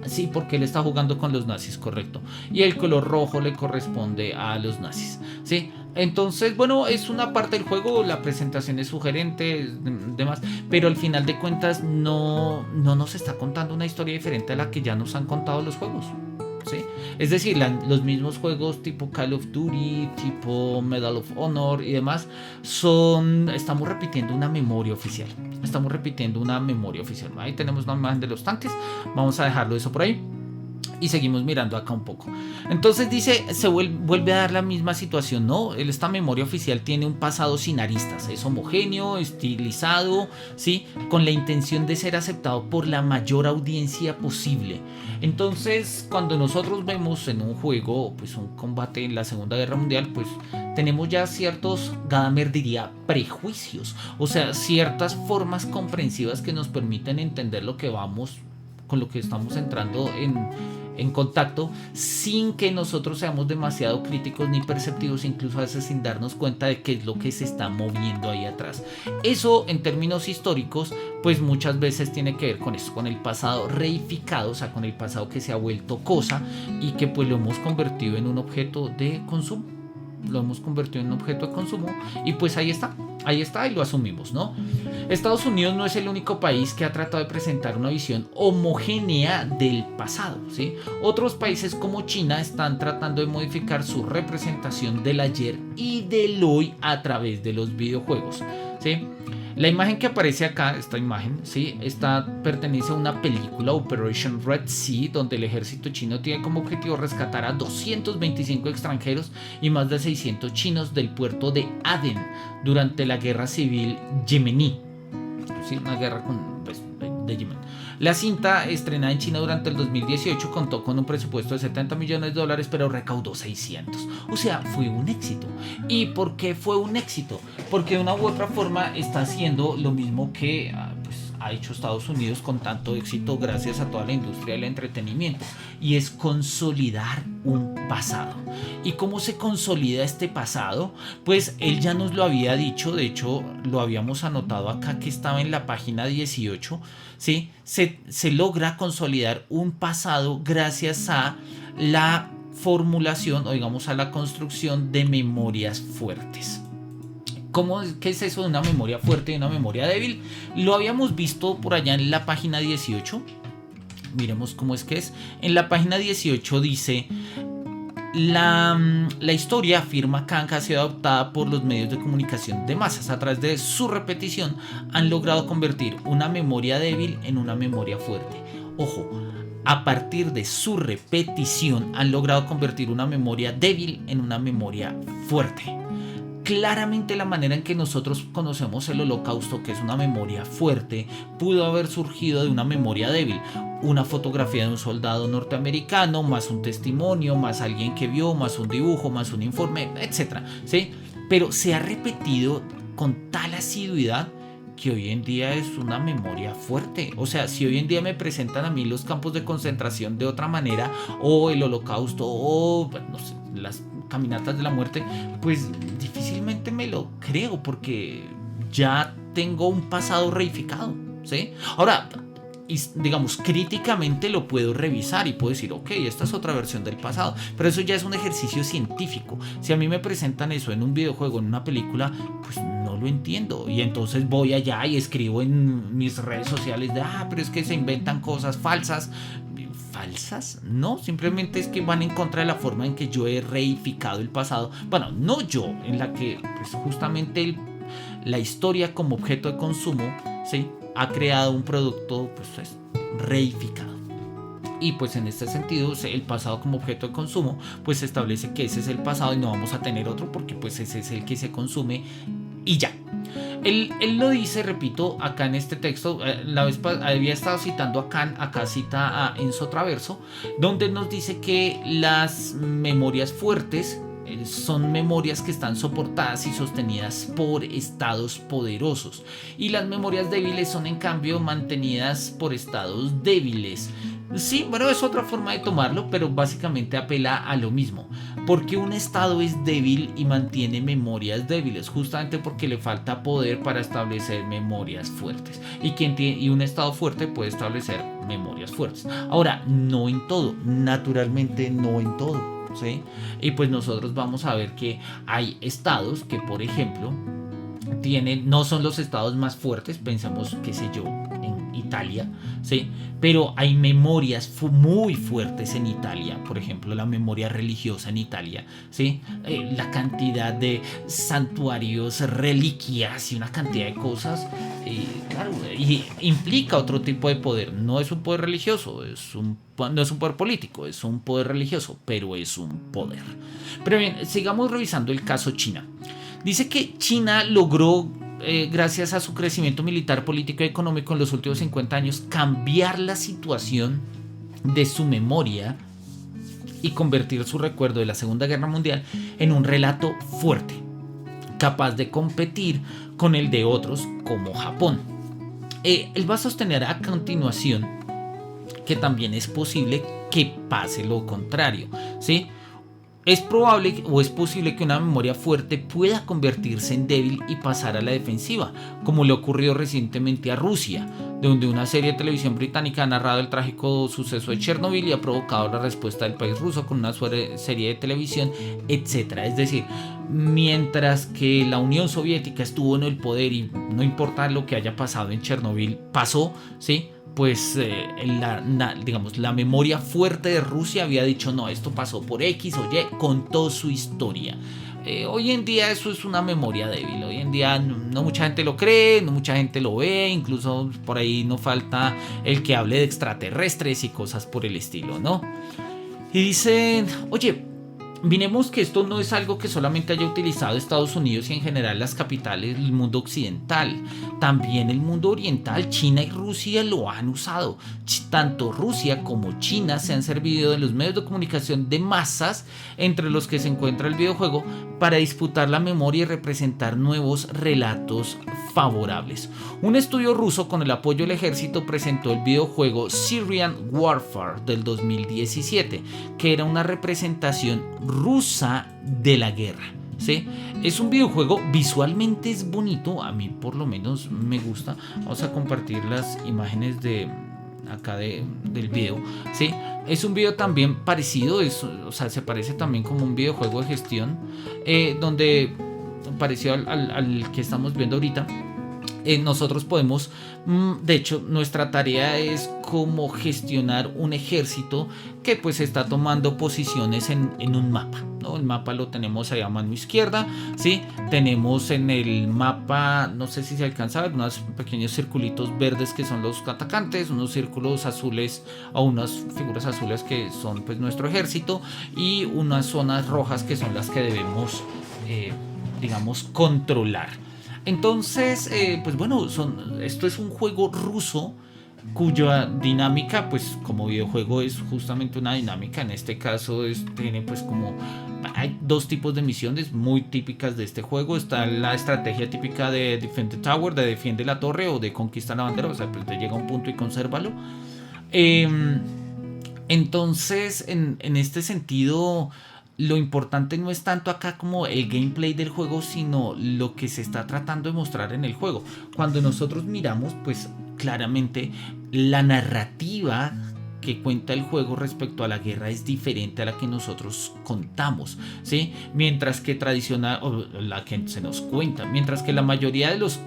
Sí, porque él está jugando con los nazis, correcto. Y el color rojo le corresponde a los nazis, ¿sí? Entonces, bueno, es una parte del juego, la presentación es sugerente, demás, pero al final de cuentas no nos está contando una historia diferente a la que ya nos han contado los juegos, ¿sí? Es decir, los mismos juegos tipo Call of Duty, tipo Medal of Honor y demás, estamos repitiendo una memoria oficial. Ahí tenemos una imagen de los tanques, vamos a dejarlo eso por ahí. Y seguimos mirando acá un poco. Entonces dice, se vuelve a dar la misma situación, ¿no? Esta memoria oficial tiene un pasado sin aristas, es homogéneo, estilizado, ¿sí? Con la intención de ser aceptado por la mayor audiencia posible. Entonces, cuando nosotros vemos en un juego, pues un combate en la Segunda Guerra Mundial, pues tenemos ya ciertos, Gadamer diría, prejuicios, o sea, ciertas formas comprensivas que nos permiten entender con lo que estamos entrando en contacto sin que nosotros seamos demasiado críticos ni perceptivos, incluso a veces sin darnos cuenta de qué es lo que se está moviendo ahí atrás. Eso en términos históricos pues muchas veces tiene que ver con eso, con el pasado reificado, o sea, con el pasado que se ha vuelto cosa y que pues lo hemos convertido en un objeto de consumo. Lo hemos convertido en un objeto de consumo y pues ahí está y lo asumimos, ¿no? Estados Unidos no es el único país que ha tratado de presentar una visión homogénea del pasado, ¿sí? Otros países como China están tratando de modificar su representación del ayer y del hoy a través de los videojuegos, ¿sí? La imagen que aparece acá, esta imagen, ¿sí? Pertenece a una película, Operation Red Sea, donde el ejército chino tiene como objetivo rescatar a 225 extranjeros y más de 600 chinos del puerto de Aden durante la guerra civil yemení, ¿sí? Una guerra de Yemen. La cinta, estrenada en China durante el 2018, contó con un presupuesto de $70 millones, pero recaudó 600. O sea, fue un éxito. ¿Y por qué fue un éxito? Porque de una u otra forma está haciendo lo mismo que ha hecho Estados Unidos con tanto éxito gracias a toda la industria del entretenimiento, y es consolidar un pasado. ¿Y cómo se consolida este pasado? Pues él ya nos lo había dicho, de hecho lo habíamos anotado acá que estaba en la página 18, ¿sí? Se logra consolidar un pasado gracias a la formulación o digamos a la construcción de memorias fuertes. ¿Qué es eso de una memoria fuerte y una memoria débil? Lo habíamos visto por allá en la página 18. Miremos cómo es que es. En la página 18 dice: la historia, afirma Kang, ha sido adoptada por los medios de comunicación de masas. A través de su repetición han logrado convertir una memoria débil en una memoria fuerte. Ojo, a partir de su repetición han logrado convertir una memoria débil en una memoria fuerte. Claramente la manera en que nosotros conocemos el Holocausto, que es una memoria fuerte, pudo haber surgido de una memoria débil. Una fotografía de un soldado norteamericano, más un testimonio, más alguien que vio, más un dibujo, más un informe, etc. ¿Sí? Pero se ha repetido con tal asiduidad que hoy en día es una memoria fuerte. O sea, si hoy en día me presentan a mí los campos de concentración de otra manera, o el Holocausto, o no sé, las caminatas de la muerte, pues difícilmente me lo creo, porque ya tengo un pasado reificado, ¿sí? Ahora, digamos, críticamente lo puedo revisar y puedo decir, ok, esta es otra versión del pasado, pero eso ya es un ejercicio científico. Si a mí me presentan eso en un videojuego, en una película, pues no lo entiendo, y entonces voy allá y escribo en mis redes sociales de, pero es que se inventan cosas falsas. ¿Falsas? No, simplemente es que van en contra de la forma en que yo he reificado el pasado. Bueno, no yo, en la que pues, justamente la historia como objeto de consumo, ¿sí?, ha creado un producto pues reificado. Y pues en este sentido el pasado como objeto de consumo pues establece que ese es el pasado y no vamos a tener otro, porque pues ese es el que se consume y ya. Él lo dice, repito, acá en este texto. La vez había estado citando a Kant, acá cita a Enzo Traverso, donde nos dice que las memorias fuertes son memorias que están soportadas y sostenidas por estados poderosos, y las memorias débiles son en cambio mantenidas por estados débiles. Sí, bueno, es otra forma de tomarlo, pero básicamente apela a lo mismo. Porque un estado es débil y mantiene memorias débiles, justamente porque le falta poder para establecer memorias fuertes. Y un estado fuerte puede establecer memorias fuertes. Ahora, no en todo, naturalmente no en todo, ¿sí? Y pues nosotros vamos a ver que hay estados que, por ejemplo, no son los estados más fuertes. Pensemos, qué sé yo, en Italia, ¿sí? Pero hay memorias muy fuertes en Italia, por ejemplo la memoria religiosa en Italia, ¿sí? La cantidad de santuarios, reliquias y una cantidad de cosas, claro, y implica otro tipo de poder. No es un poder religioso, no es un poder político, es un poder religioso, pero es un poder. Pero bien, sigamos revisando el caso China. Dice que China logró, gracias a su crecimiento militar, político y económico en los últimos 50 años, cambiar la situación de su memoria y convertir su recuerdo de la Segunda Guerra Mundial en un relato fuerte, capaz de competir con el de otros como Japón. Él va a sostener a continuación que también es posible que pase lo contrario, ¿sí? Es probable o es posible que una memoria fuerte pueda convertirse en débil y pasar a la defensiva, como le ocurrió recientemente a Rusia, donde una serie de televisión británica ha narrado el trágico suceso de Chernobyl y ha provocado la respuesta del país ruso con una serie de televisión, etc. Es decir, mientras que la Unión Soviética estuvo en el poder y no importa lo que haya pasado en Chernobyl, pasó, ¿sí? Pues digamos, la memoria fuerte de Rusia había dicho no, esto pasó por X o Y, contó su historia. Hoy en día eso es una memoria débil, hoy en día no mucha gente lo cree, no mucha gente lo ve, incluso por ahí no falta el que hable de extraterrestres y cosas por el estilo, ¿no? Y dicen, oye, miremos que esto no es algo que solamente haya utilizado Estados Unidos y en general las capitales del mundo occidental. También el mundo oriental, China y Rusia lo han usado. Tanto Rusia como China se han servido de los medios de comunicación de masas, entre los que se encuentra el videojuego, para disputar la memoria y representar nuevos relatos favorables. Un estudio ruso con el apoyo del ejército presentó el videojuego Syrian Warfare del 2017, que era una representación rusa de la guerra. ¿Sí? Es un videojuego, visualmente es bonito, a mí por lo menos me gusta. Vamos a compartir las imágenes de acá del video, ¿sí? Es un video también parecido, o sea, se parece también como un videojuego de gestión, donde parecido al que estamos viendo ahorita. Nosotros podemos, de hecho, nuestra tarea es como gestionar un ejército que pues está tomando posiciones en un mapa, ¿no? El mapa lo tenemos ahí a mano izquierda, ¿sí? Tenemos en el mapa, no sé si se alcanza a ver, unos pequeños circulitos verdes que son los atacantes, unos círculos azules o unas figuras azules que son pues nuestro ejército, y unas zonas rojas que son las que debemos, digamos, controlar. Entonces, pues bueno, esto es un juego ruso cuya dinámica, pues como videojuego es justamente una dinámica. En este caso tiene pues como, hay dos tipos de misiones muy típicas de este juego. Está la estrategia típica de Defend the Tower, de defiende la torre o de conquista la bandera, o sea, pues te llega a un punto y consérvalo. Entonces, en este sentido, lo importante no es tanto acá como el gameplay del juego, sino lo que se está tratando de mostrar en el juego. Cuando nosotros miramos, pues claramente la narrativa que cuenta el juego respecto a la guerra es diferente a la que nosotros contamos, ¿sí? Mientras que tradicional, o la que se nos cuenta, mientras que la mayoría de los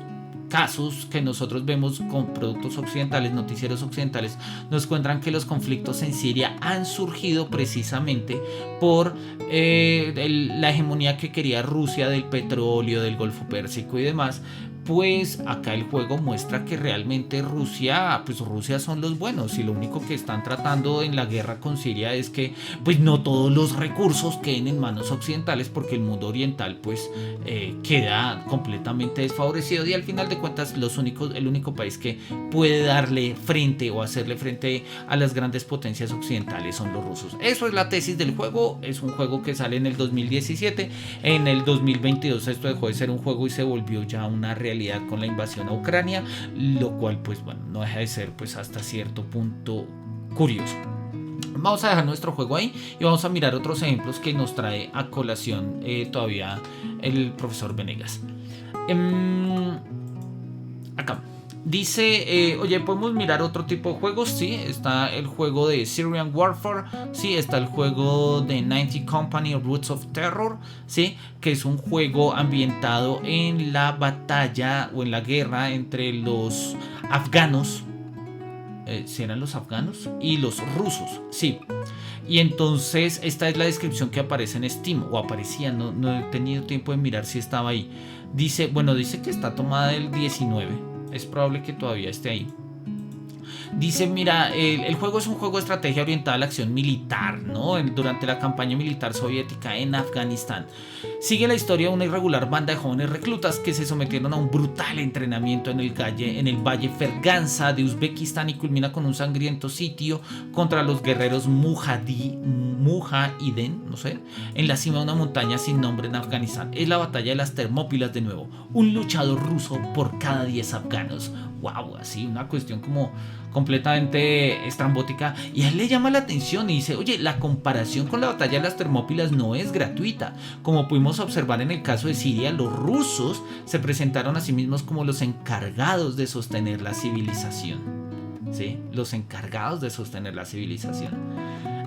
casos que nosotros vemos con productos occidentales, noticieros occidentales, nos cuentan que los conflictos en Siria han surgido precisamente por la hegemonía que quería Rusia del petróleo, del Golfo Pérsico y demás. Pues acá el juego muestra que realmente Rusia son los buenos, y lo único que están tratando en la guerra con Siria es que pues no todos los recursos queden en manos occidentales, porque el mundo oriental pues queda completamente desfavorecido, y al final de cuentas el único país que puede darle frente o hacerle frente a las grandes potencias occidentales son los rusos. Eso es la tesis del juego. Es un juego que sale en el 2017, en el 2022 esto dejó de ser un juego y se volvió ya una realidad con la invasión a Ucrania, lo cual pues bueno, no deja de ser pues hasta cierto punto curioso. Vamos a dejar nuestro juego ahí y vamos a mirar otros ejemplos que nos trae a colación todavía el profesor Venegas. Acá dice, oye, ¿podemos mirar otro tipo de juegos? Sí, está el juego de Syrian Warfare, sí, está el juego de 90 Company Roots of Terror, sí, que es un juego ambientado en la batalla o en la guerra entre los afganos, si eran los afganos y los rusos, sí. Y entonces esta es la descripción que aparece en Steam, o aparecía, no he tenido tiempo de mirar si estaba ahí. Dice que está tomada del 19. Es probable que todavía esté ahí. Dice, mira, el juego es un juego de estrategia orientada a la acción militar, ¿no? Durante la campaña militar soviética en Afganistán. Sigue la historia de una irregular banda de jóvenes reclutas que se sometieron a un brutal entrenamiento en el valle Ferganza de Uzbekistán, y culmina con un sangriento sitio contra los guerreros Mujahideen, no sé, en la cima de una montaña sin nombre en Afganistán. Es la batalla de las Termópilas de nuevo. Un luchador ruso por cada 10 afganos. Wow, así una cuestión como completamente estrambótica, y a él le llama la atención y dice, oye, la comparación con la batalla de las Termópilas no es gratuita. Como pudimos observar en el caso de Siria, los rusos se presentaron a sí mismos como los encargados de sostener la civilización, ¿sí? Los encargados de sostener la civilización.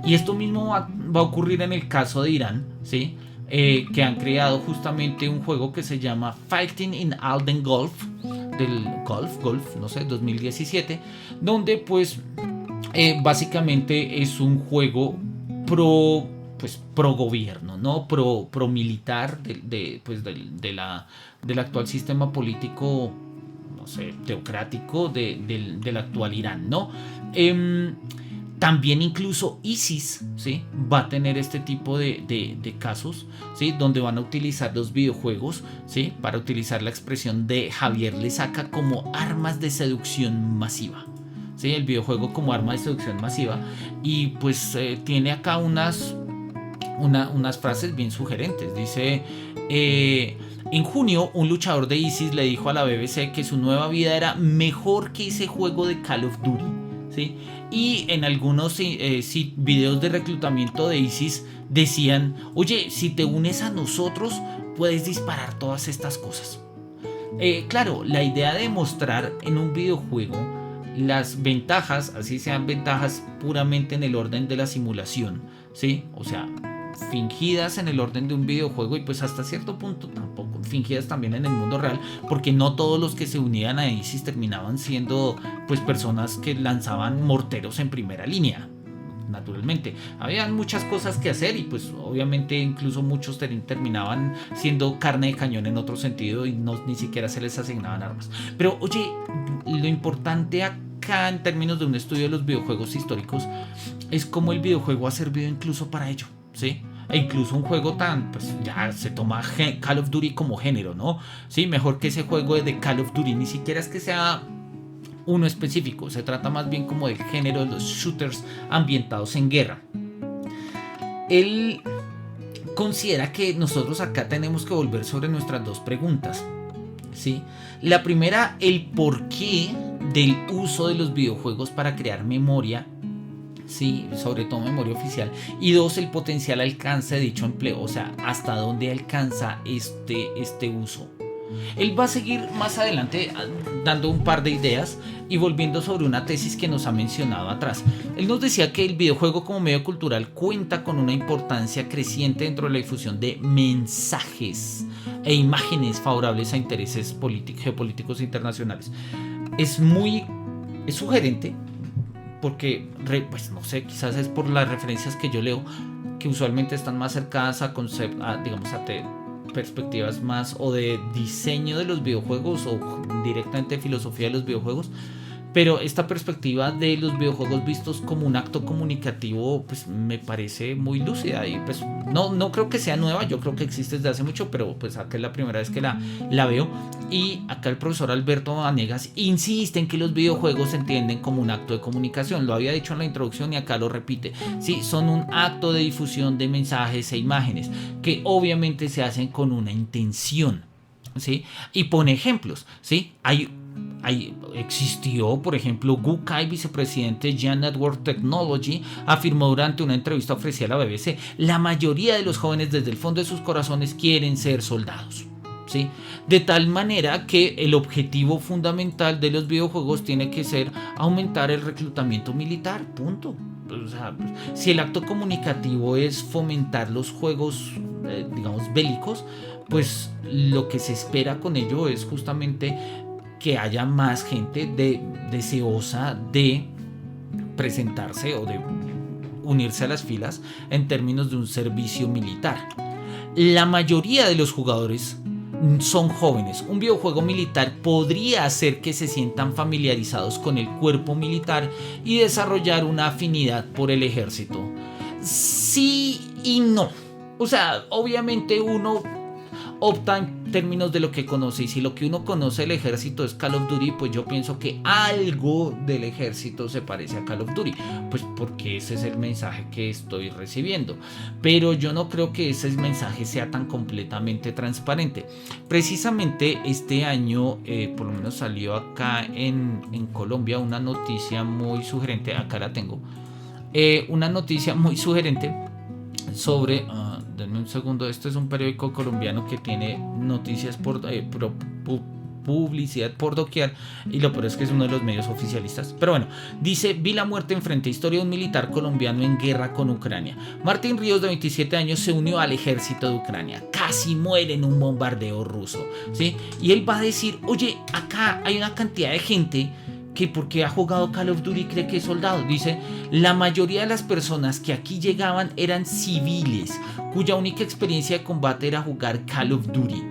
Y esto mismo va a ocurrir en el caso de Irán, ¿sí? Que han creado justamente un juego que se llama Fighting in Alden Gulf, del Golf, no sé, 2017, donde pues básicamente es un juego pro gobierno, ¿no? Pro militar del actual sistema político, no sé, teocrático del actual Irán, ¿no? También incluso ISIS, ¿sí? Va a tener este tipo de casos, ¿sí? Donde van a utilizar los videojuegos, ¿sí? Para utilizar la expresión de Javier Lesaca como armas de seducción masiva, ¿sí? El videojuego como arma de seducción masiva. Y pues tiene acá unas frases bien sugerentes. Dice, en junio un luchador de ISIS le dijo a la BBC que su nueva vida era mejor que ese juego de Call of Duty, ¿sí? Y en algunos videos de reclutamiento de ISIS decían, oye, si te unes a nosotros puedes disparar todas estas cosas. Claro, la idea de mostrar en un videojuego las ventajas, así sean ventajas puramente en el orden de la simulación, ¿sí? O sea, fingidas en el orden de un videojuego, y pues hasta cierto punto tampoco fingidas también en el mundo real, porque no todos los que se unían a ISIS terminaban siendo pues personas que lanzaban morteros en primera línea. Naturalmente, habían muchas cosas que hacer, y pues obviamente incluso muchos terminaban siendo carne de cañón en otro sentido, y ni siquiera se les asignaban armas. Pero oye, lo importante acá en términos de un estudio de los videojuegos históricos es cómo el videojuego ha servido incluso para ello, ¿sí? E incluso un juego tan, pues ya se toma Call of Duty como género, ¿no? Sí, mejor que ese juego de Call of Duty, ni siquiera es que sea uno específico, se trata más bien como del género de los shooters ambientados en guerra. Él considera que nosotros acá tenemos que volver sobre nuestras dos preguntas, ¿sí? La primera, el porqué del uso de los videojuegos para crear memoria, sí, sobre todo memoria oficial, y dos, el potencial alcance de dicho empleo, o sea, hasta dónde alcanza este uso. Él va a seguir más adelante dando un par de ideas y volviendo sobre una tesis que nos ha mencionado atrás. Él nos decía que el videojuego como medio cultural cuenta con una importancia creciente dentro de la difusión de mensajes e imágenes favorables a intereses geopolíticos internacionales. Es sugerente, porque pues no sé, quizás es por las referencias que yo leo, que usualmente están más cercanas a perspectivas más o de diseño de los videojuegos o directamente de filosofía de los videojuegos, pero esta perspectiva de los videojuegos vistos como un acto comunicativo pues me parece muy lúcida, y pues no creo que sea nueva, yo creo que existe desde hace mucho, pero pues acá es la primera vez que la veo. Y acá el profesor Alberto Vanegas insiste en que los videojuegos se entienden como un acto de comunicación. Lo había dicho en la introducción y acá lo repite. Sí, son un acto de difusión de mensajes e imágenes que obviamente se hacen con una intención, ¿sí? Y pone ejemplos, ¿sí? Existió, por ejemplo, Gu Kai, vicepresidente de Gen Network Technology, afirmó durante una entrevista ofrecida a la BBC: la mayoría de los jóvenes desde el fondo de sus corazones quieren ser soldados, ¿sí? De tal manera que el objetivo fundamental de los videojuegos tiene que ser aumentar el reclutamiento militar, punto. O sea, si el acto comunicativo es fomentar los juegos, digamos, bélicos, pues lo que se espera con ello es justamente que haya más gente deseosa de presentarse o de unirse a las filas en términos de un servicio militar. La mayoría de los jugadores son jóvenes. Un videojuego militar podría hacer que se sientan familiarizados con el cuerpo militar y desarrollar una afinidad por el ejército. Sí y no. O sea, obviamente uno opta términos de lo que conoce. Y si lo que uno conoce del ejército es Call of Duty, pues yo pienso que algo del ejército se parece a Call of Duty, pues porque ese es el mensaje que estoy recibiendo. Pero yo no creo que ese mensaje sea tan completamente transparente. Precisamente este año, por lo menos salió acá en Colombia una noticia muy sugerente, acá la tengo, una noticia muy sugerente sobre, denme un segundo, este es un periódico colombiano que tiene noticias publicidad por doquier, y lo peor es que es uno de los medios oficialistas. Pero bueno, dice: vi la muerte enfrente, historia de un militar colombiano en guerra con Ucrania. Martín Ríos, de 27 años, se unió al ejército de Ucrania, casi muere en un bombardeo ruso, ¿sí? Y él va a decir: oye, acá hay una cantidad de gente que porque ha jugado Call of Duty cree que es soldado. Dice: la mayoría de las personas que aquí llegaban eran civiles, cuya única experiencia de combate era jugar Call of Duty.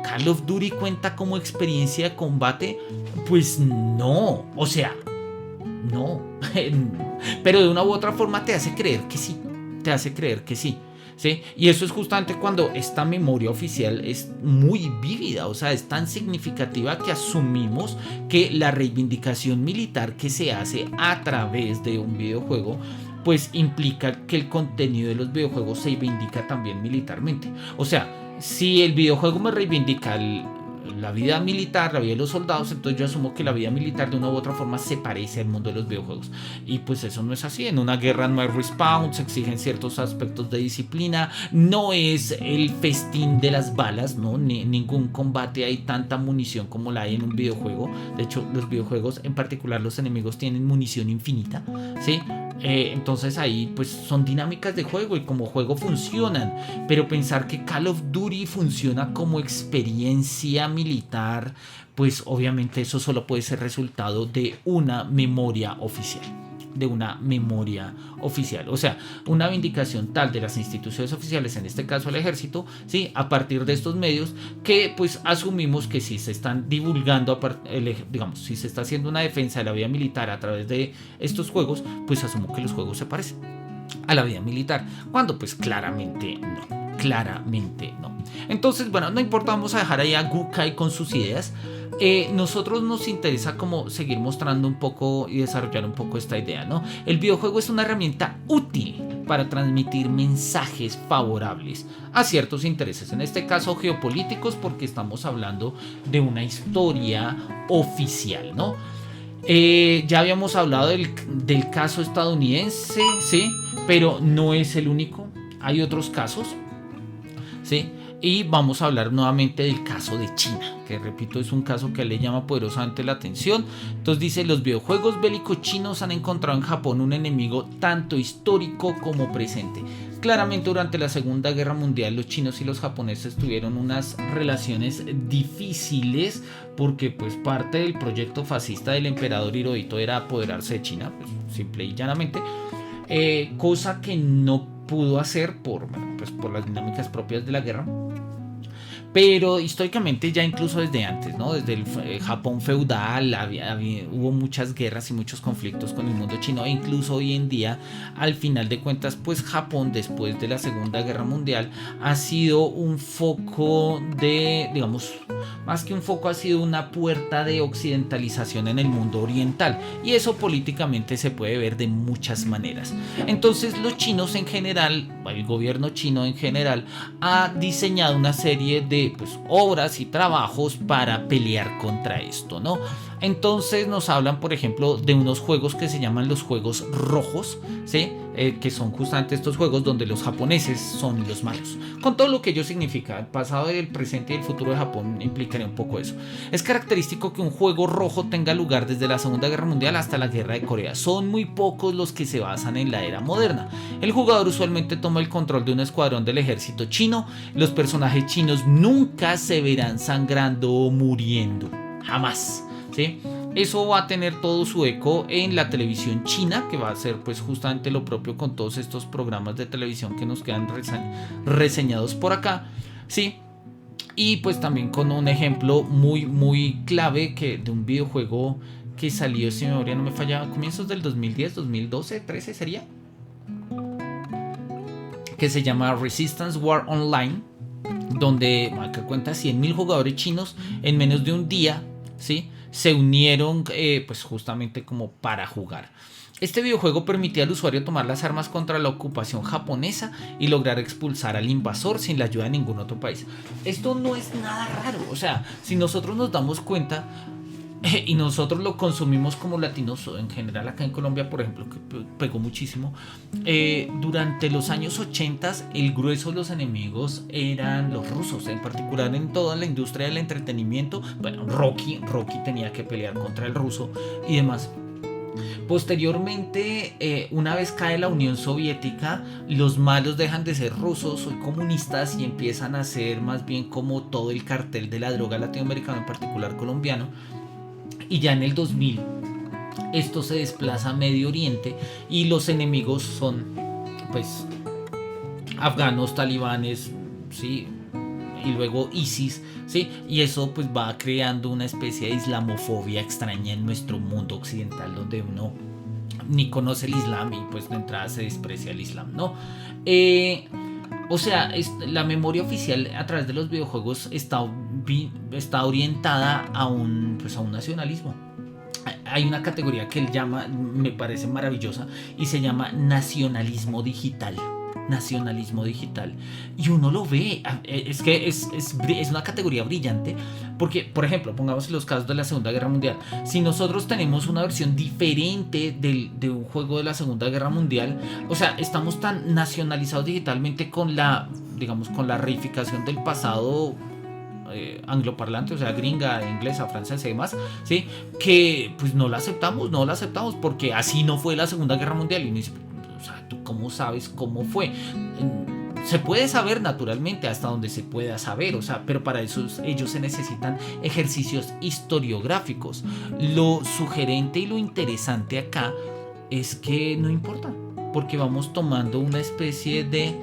¿Call of Duty cuenta como experiencia de combate? Pues no, o sea, no. Pero de una u otra forma te hace creer que sí, te hace creer que sí. ¿Sí? Y eso es justamente cuando esta memoria oficial es muy vívida, o sea, es tan significativa que asumimos que la reivindicación militar que se hace a través de un videojuego pues implica que el contenido de los videojuegos se reivindica también militarmente. O sea, si el videojuego me reivindica la vida militar, la vida de los soldados, entonces yo asumo que la vida militar de una u otra forma se parece al mundo de los videojuegos. Y pues eso no es así. En una guerra no hay respawn, se exigen ciertos aspectos de disciplina, no es el festín de las balas, ¿no? Ningún combate hay tanta munición como la hay en un videojuego. De hecho, los videojuegos, en particular los enemigos, tienen munición infinita, ¿sí? Entonces ahí pues son dinámicas de juego y como juego funcionan, pero pensar que Call of Duty funciona como experiencia militar, pues obviamente eso solo puede ser resultado de una memoria oficial. De una memoria oficial, o sea, una vindicación tal de las instituciones oficiales, en este caso el ejército, ¿sí? A partir de estos medios que pues asumimos que si se están divulgando, digamos, si se está haciendo una defensa de la vida militar a través de estos juegos, pues asumo que los juegos se parecen a la vida militar, cuando pues claramente no, claramente no. Entonces, bueno, no importa, vamos a dejar ahí a Gukai con sus ideas. Nosotros nos interesa como seguir mostrando un poco y desarrollar un poco esta idea, ¿no? El videojuego es una herramienta útil para transmitir mensajes favorables a ciertos intereses, en este caso geopolíticos, porque estamos hablando de una historia oficial, ¿no? Ya habíamos hablado del caso estadounidense, ¿sí? Pero no es el único, hay otros casos, ¿sí? Y vamos a hablar nuevamente del caso de China, que repito es un caso que le llama poderosamente la atención. Entonces dice: los videojuegos bélicos chinos han encontrado en Japón un enemigo tanto histórico como presente. Claramente durante la Segunda Guerra Mundial los chinos y los japoneses tuvieron unas relaciones difíciles porque pues parte del proyecto fascista del emperador Hirohito era apoderarse de China, pues, simple y llanamente, cosa que no pudo hacer por las dinámicas propias de la guerra. Pero históricamente ya incluso desde antes, ¿no? Desde el Japón feudal hubo muchas guerras y muchos conflictos con el mundo chino, e incluso hoy en día, al final de cuentas, pues Japón después de la Segunda Guerra Mundial ha sido un foco de, digamos, más que un foco, ha sido una puerta de occidentalización en el mundo oriental, y eso políticamente se puede ver de muchas maneras. Entonces los chinos en general, el gobierno chino en general, ha diseñado una serie de obras y trabajos para pelear contra esto, ¿no? Entonces nos hablan, por ejemplo, de unos juegos que se llaman los juegos rojos, ¿sí? Que son justamente estos juegos donde los japoneses son los malos, con todo lo que ello significa. El pasado, el presente y el futuro de Japón implicaría un poco eso. Es característico que un juego rojo tenga lugar desde la Segunda Guerra Mundial hasta la Guerra de Corea. Son muy pocos los que se basan en la era moderna. El jugador usualmente toma el control de un escuadrón del ejército chino. Los personajes chinos nunca se verán sangrando o muriendo, jamás, ¿sí? Eso va a tener todo su eco en la televisión china, que va a ser pues justamente lo propio con todos estos programas de televisión que nos quedan reseñados por acá, ¿sí? Y pues también con un ejemplo muy muy clave de un videojuego que salió, si mi memoria no me falla, a comienzos del 2010, 2012, 13 sería, que se llama Resistance War Online, donde acá cuenta 100.000 jugadores chinos en menos de un día, ¿sí? Se unieron pues justamente como para jugar. Este videojuego permitía al usuario tomar las armas contra la ocupación japonesa y lograr expulsar al invasor sin la ayuda de ningún otro país. Esto no es nada raro, o sea, si nosotros nos damos cuenta, y nosotros lo consumimos como latinos en general acá en Colombia, por ejemplo, que pegó muchísimo. Durante los años 80 el grueso de los enemigos eran los rusos, en particular en toda la industria del entretenimiento. Bueno, Rocky tenía que pelear contra el ruso y demás. Posteriormente, una vez cae la Unión Soviética, los malos dejan de ser rusos o comunistas y empiezan a ser más bien como todo el cartel de la droga latinoamericano, en particular colombiano. Y ya en el 2000 esto se desplaza a Medio Oriente y los enemigos son pues afganos, talibanes, ¿sí? Y luego ISIS, ¿sí? Y eso pues va creando una especie de islamofobia extraña en nuestro mundo occidental, donde uno ni conoce el Islam y pues de entrada se desprecia el Islam, ¿no? O sea, la memoria oficial a través de los videojuegos está orientada a un nacionalismo. Hay una categoría que él llama, me parece maravillosa, y se llama nacionalismo digital. Nacionalismo digital. Y uno lo ve, es que es una categoría brillante, porque, por ejemplo, pongamos los casos de la Segunda Guerra Mundial. Si nosotros tenemos una versión diferente de un juego de la Segunda Guerra Mundial, o sea, estamos tan nacionalizados digitalmente con la reificación del pasado angloparlante, o sea, gringa, inglesa, francesa y demás, ¿sí? Que pues no la aceptamos porque así no fue la Segunda Guerra Mundial. Y o sea, ¿tú cómo sabes cómo fue? Se puede saber naturalmente hasta donde se pueda saber, o sea, pero para eso ellos se necesitan ejercicios historiográficos. Lo sugerente y lo interesante acá es que no importa, porque vamos tomando una especie de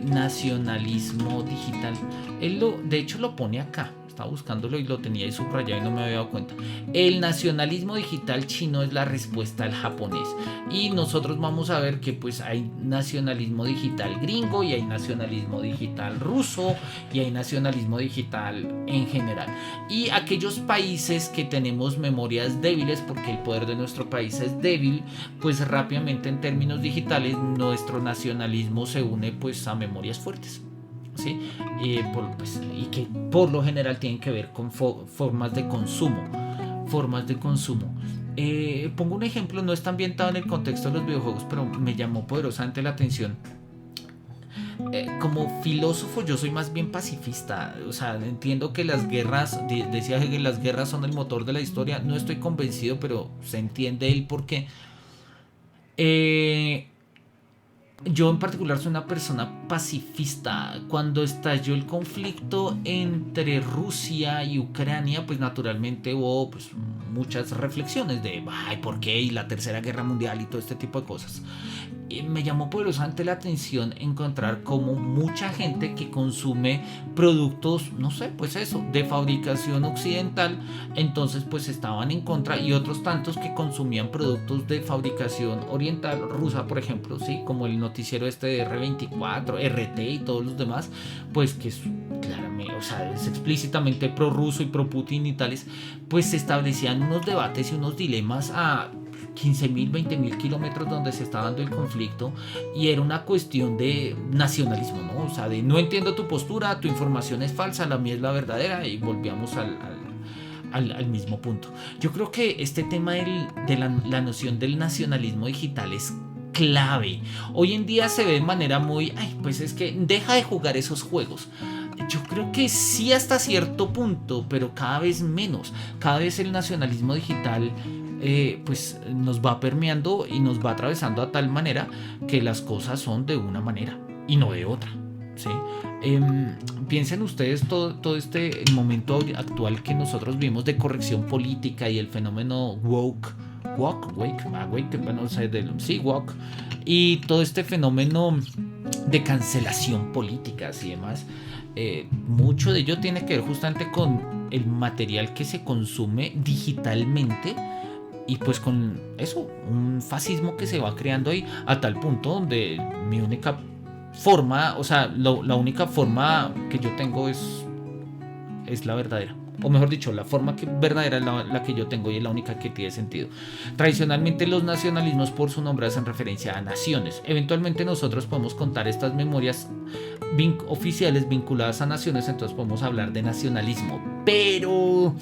nacionalismo digital. Él de hecho lo pone acá. Estaba buscándolo y lo tenía ahí subrayado y no me había dado cuenta. El nacionalismo digital chino es la respuesta al japonés. Y nosotros vamos a ver que pues hay nacionalismo digital gringo y hay nacionalismo digital ruso y hay nacionalismo digital en general. Y aquellos países que tenemos memorias débiles, porque el poder de nuestro país es débil, pues rápidamente en términos digitales nuestro nacionalismo se une pues a memorias fuertes. ¿Sí? Y que por lo general tienen que ver con formas de consumo. Pongo un ejemplo, no está ambientado en el contexto de los videojuegos, pero me llamó poderosamente la atención. Como filósofo yo soy más bien pacifista, o sea, entiendo que las guerras, decía que las guerras son el motor de la historia, no estoy convencido, pero se entiende el porqué. Yo en particular soy una persona pacifista. Cuando estalló el conflicto entre Rusia y Ucrania, pues naturalmente hubo pues muchas reflexiones de ay, ¿por qué? Y la Tercera Guerra Mundial y todo este tipo de cosas. Me llamó poderosamente la atención encontrar como mucha gente que consume productos, no sé, pues eso, de fabricación occidental, entonces pues estaban en contra, y otros tantos que consumían productos de fabricación oriental, rusa por ejemplo, sí, como el noticiero este de R24, RT y todos los demás, pues que es claramente, o sea, es explícitamente pro ruso y pro Putin y tales, pues se establecían unos debates y unos dilemas a 15.000, 20.000 kilómetros donde se está dando el conflicto, y era una cuestión de nacionalismo, ¿no? O sea, de no entiendo tu postura, tu información es falsa, la mía es la verdadera, y volvíamos al mismo punto. Yo creo que este tema de la noción del nacionalismo digital es clave. Hoy en día se ve de manera muy, ay, pues es que deja de jugar esos juegos. Yo creo que sí hasta cierto punto, pero cada vez menos. Cada vez el nacionalismo digital pues nos va permeando y nos va atravesando a tal manera que las cosas son de una manera y no de otra, ¿sí? Piensen ustedes todo este momento actual que nosotros vivimos de corrección política y el fenómeno woke, woke, y todo este fenómeno de cancelación política y demás. Mucho de ello tiene que ver justamente con el material que se consume digitalmente, y pues con eso, un fascismo que se va creando ahí a tal punto donde mi única forma, o sea, la única forma que yo tengo es la verdadera. O mejor dicho, la forma verdadera es la que yo tengo y es la única que tiene sentido. Tradicionalmente los nacionalismos por su nombre hacen referencia a naciones. Eventualmente nosotros podemos contar estas memorias oficiales vinculadas a naciones, entonces podemos hablar de nacionalismo. Pero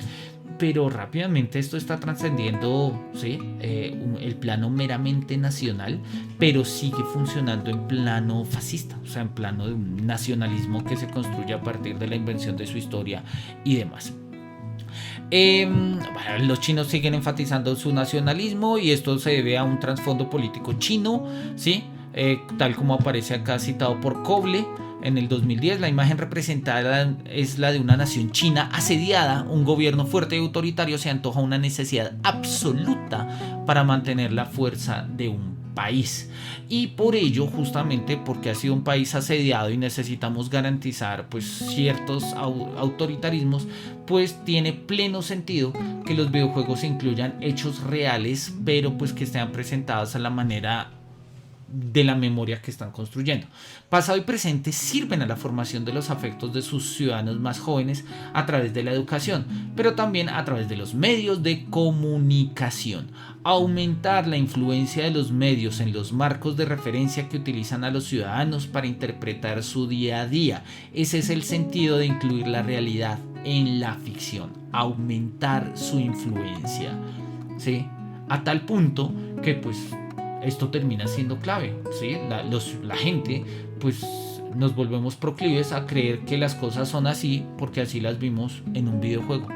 rápidamente esto está trascendiendo, ¿sí? El plano meramente nacional, pero sigue funcionando en plano fascista, o sea, en plano de un nacionalismo que se construye a partir de la invención de su historia y demás. Bueno, los chinos siguen enfatizando su nacionalismo y esto se debe a un trasfondo político chino, ¿sí? Tal como aparece acá citado por Koble. En el 2010, la imagen representada es la de una nación china asediada. Un gobierno fuerte y autoritario se antoja una necesidad absoluta para mantener la fuerza de un país. Y por ello, justamente porque ha sido un país asediado y necesitamos garantizar pues ciertos autoritarismos, pues tiene pleno sentido que los videojuegos incluyan hechos reales, pero pues que estén presentados a la manera de la memoria que están construyendo. Pasado y presente sirven a la formación de los afectos de sus ciudadanos más jóvenes a través de la educación, pero también a través de los medios de comunicación. Aumentar la influencia de los medios en los marcos de referencia que utilizan a los ciudadanos para interpretar su día a día. Ese es el sentido de incluir la realidad en la ficción. Aumentar su influencia, ¿sí? A tal punto que pues esto termina siendo clave, ¿sí? La gente pues nos volvemos proclives a creer que las cosas son así porque así las vimos en un videojuego.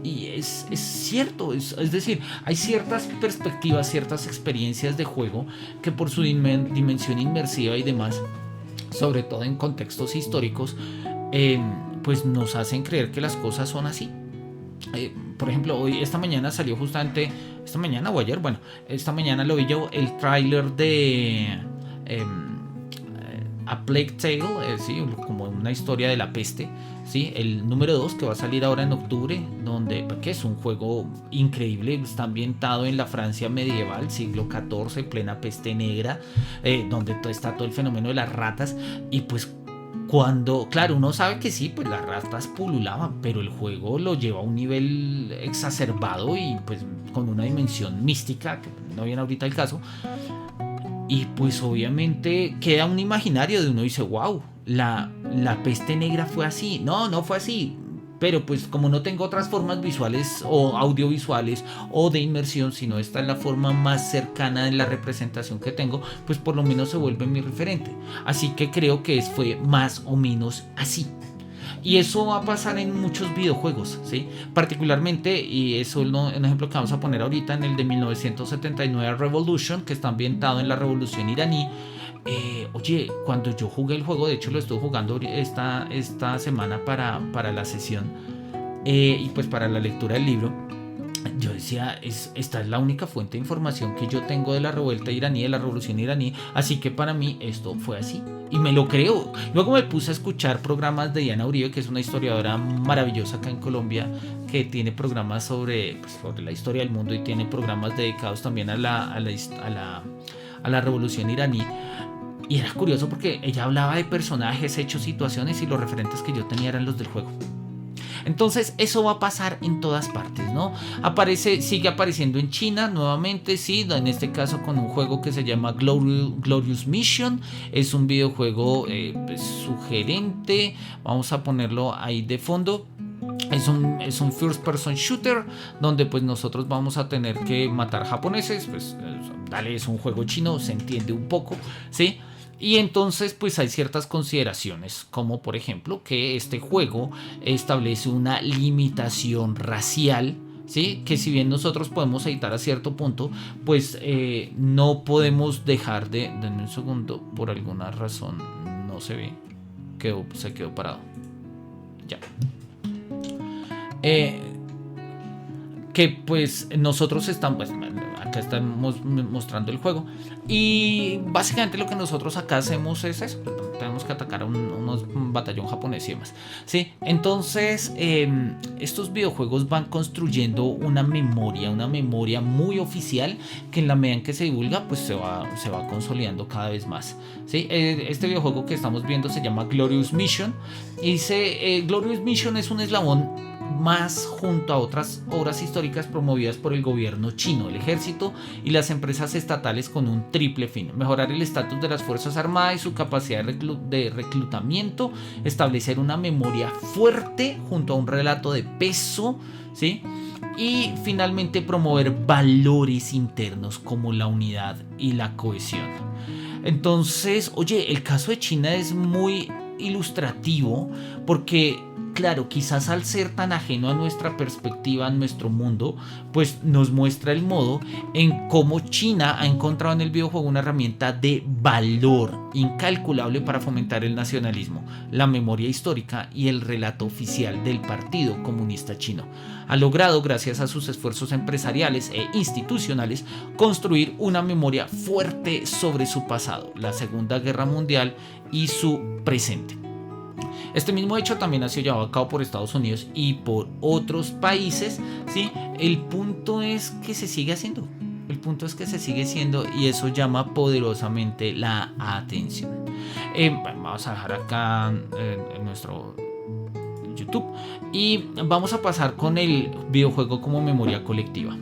Y es cierto, es decir, hay ciertas perspectivas, ciertas experiencias de juego que por su dimensión inmersiva y demás, sobre todo en contextos históricos, pues nos hacen creer que las cosas son así. Por ejemplo, esta mañana salió justamente, esta mañana o ayer, bueno, esta mañana lo vi yo, el tráiler de A Plague Tale, ¿sí? Como una historia de la peste, ¿sí? El número 2 que va a salir ahora en octubre, que es un juego increíble, está ambientado en la Francia medieval, siglo XIV, plena peste negra, donde está todo el fenómeno de las ratas y pues cuando, claro, uno sabe que sí, pues las ratas pululaban, pero el juego lo lleva a un nivel exacerbado y pues con una dimensión mística, que no viene ahorita el caso, y pues obviamente queda un imaginario de uno y dice, wow, la peste negra fue así. No fue así, pero pues como no tengo otras formas visuales o audiovisuales o de inmersión, sino esta es la forma más cercana de la representación que tengo, pues por lo menos se vuelve mi referente. Así que creo que fue más o menos así. Y eso va a pasar en muchos videojuegos, ¿sí? Particularmente, y eso es un ejemplo que vamos a poner ahorita, en el de 1979 Revolution, que está ambientado en la revolución iraní. Oye, cuando yo jugué el juego, de hecho lo estuve jugando esta semana para la sesión y pues para la lectura del libro, yo decía, esta es la única fuente de información que yo tengo de la revuelta iraní, de la revolución iraní, así que para mí esto fue así y me lo creo. Luego me puse a escuchar programas de Diana Uribe, que es una historiadora maravillosa acá en Colombia, que tiene programas sobre la historia del mundo y tiene programas dedicados también a la revolución iraní. Y era curioso porque ella hablaba de personajes, hechos, situaciones y los referentes que yo tenía eran los del juego. Entonces eso va a pasar en todas partes, ¿no? Sigue apareciendo en China nuevamente, sí, en este caso con un juego que se llama Glorious Mission. Es un videojuego sugerente, vamos a ponerlo ahí de fondo. Es un first person shooter donde pues nosotros vamos a tener que matar japoneses, pues dale, es un juego chino, se entiende un poco, ¿sí? Y entonces pues hay ciertas consideraciones, como por ejemplo que este juego establece una limitación racial, ¿sí? Que si bien nosotros podemos editar a cierto punto, pues no podemos dejar de... Denme un segundo, por alguna razón no se ve, se quedó parado. Ya. Que pues nosotros estamos, acá estamos mostrando el juego y básicamente lo que nosotros acá hacemos es eso, tenemos que atacar a uno unos batallón japonés y demás. Sí, entonces estos videojuegos van construyendo una memoria muy oficial que en la medida en que se divulga pues se va consolidando cada vez más. ¿Sí? Este videojuego que estamos viendo se llama Glorious Mission y Glorious Mission es un eslabón más junto a otras obras históricas promovidas por el gobierno chino, el ejército y las empresas estatales con un triple fin: mejorar el estatus de las fuerzas armadas y su capacidad de reclutamiento, establecer una memoria fuerte junto a un relato de peso, ¿sí? Y finalmente promover valores internos como la unidad y la cohesión. Entonces, oye, el caso de China es muy ilustrativo porque, claro, quizás al ser tan ajeno a nuestra perspectiva, a nuestro mundo, pues nos muestra el modo en cómo China ha encontrado en el videojuego una herramienta de valor incalculable para fomentar el nacionalismo, la memoria histórica y el relato oficial del Partido Comunista Chino. Ha logrado, gracias a sus esfuerzos empresariales e institucionales, construir una memoria fuerte sobre su pasado, la Segunda Guerra Mundial y su presente. Este mismo hecho también ha sido llevado a cabo por Estados Unidos y por otros países, ¿sí? El punto es que se sigue haciendo. Y eso llama poderosamente la atención. Vamos a dejar acá en nuestro YouTube y vamos a pasar con el videojuego como memoria colectiva.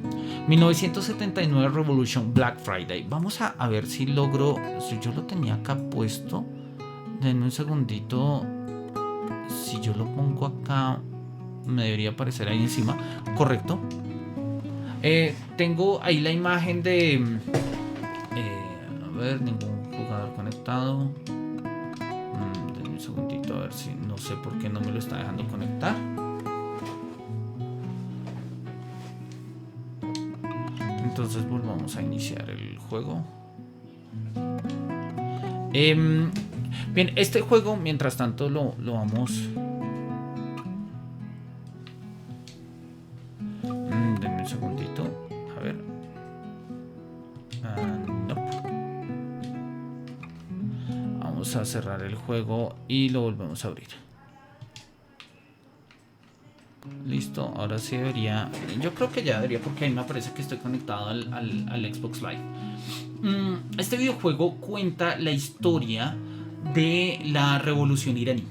1979 Revolution Black Friday. Vamos a ver si logro, si yo lo tenía acá puesto. Denme un segundito. Si yo lo pongo acá, me debería aparecer ahí encima. Correcto. Tengo ahí la imagen de... a ver, ningún jugador conectado. Denme un segundito a ver si... No sé por qué no me lo está dejando conectar. Entonces volvamos a iniciar el juego. Bien, este juego, mientras tanto, lo vamos... denme un segundito. A ver. No. Vamos a cerrar el juego y lo volvemos a abrir. Listo, ahora sí debería... Yo creo que ya debería, porque ahí me parece que estoy conectado al Xbox Live. Este videojuego cuenta la historia de la revolución iraní.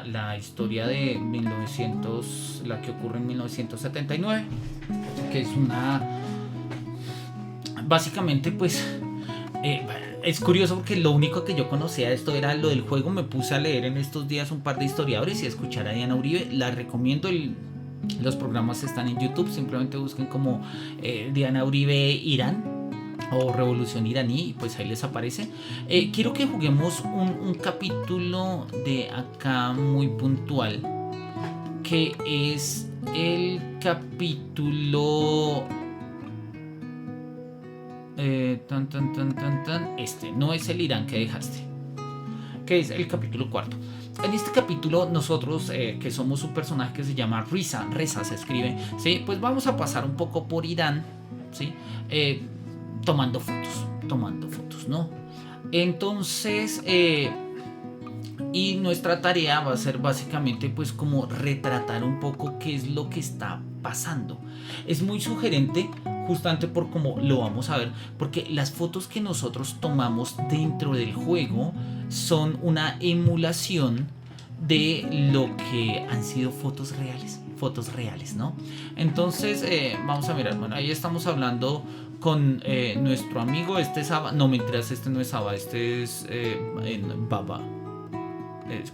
La historia de 1900, la que ocurre en 1979, que es básicamente pues es curioso porque lo único que yo conocía de esto era lo del juego. Me puse a leer en estos días un par de historiadores y a escuchar a Diana Uribe. La recomiendo, los programas están en YouTube, simplemente busquen como Diana Uribe Irán o Revolución Iraní y pues ahí les aparece. Quiero que juguemos un capítulo de acá muy puntual, que es el capítulo este no es el Irán que dejaste, que es el capítulo 4. En este capítulo nosotros, que somos un personaje que se llama Reza se escribe, ¿sí? Pues vamos a pasar un poco por Irán, ¿sí? Tomando fotos, ¿no? Entonces, y nuestra tarea va a ser básicamente pues como retratar un poco qué es lo que está pasando. Es muy sugerente justamente por cómo lo vamos a ver, porque las fotos que nosotros tomamos dentro del juego son una emulación de lo que han sido fotos reales, ¿no? Entonces, vamos a mirar, bueno, ahí estamos hablando con nuestro amigo, este es Aba, no mentiras, este no es Aba, este es Baba.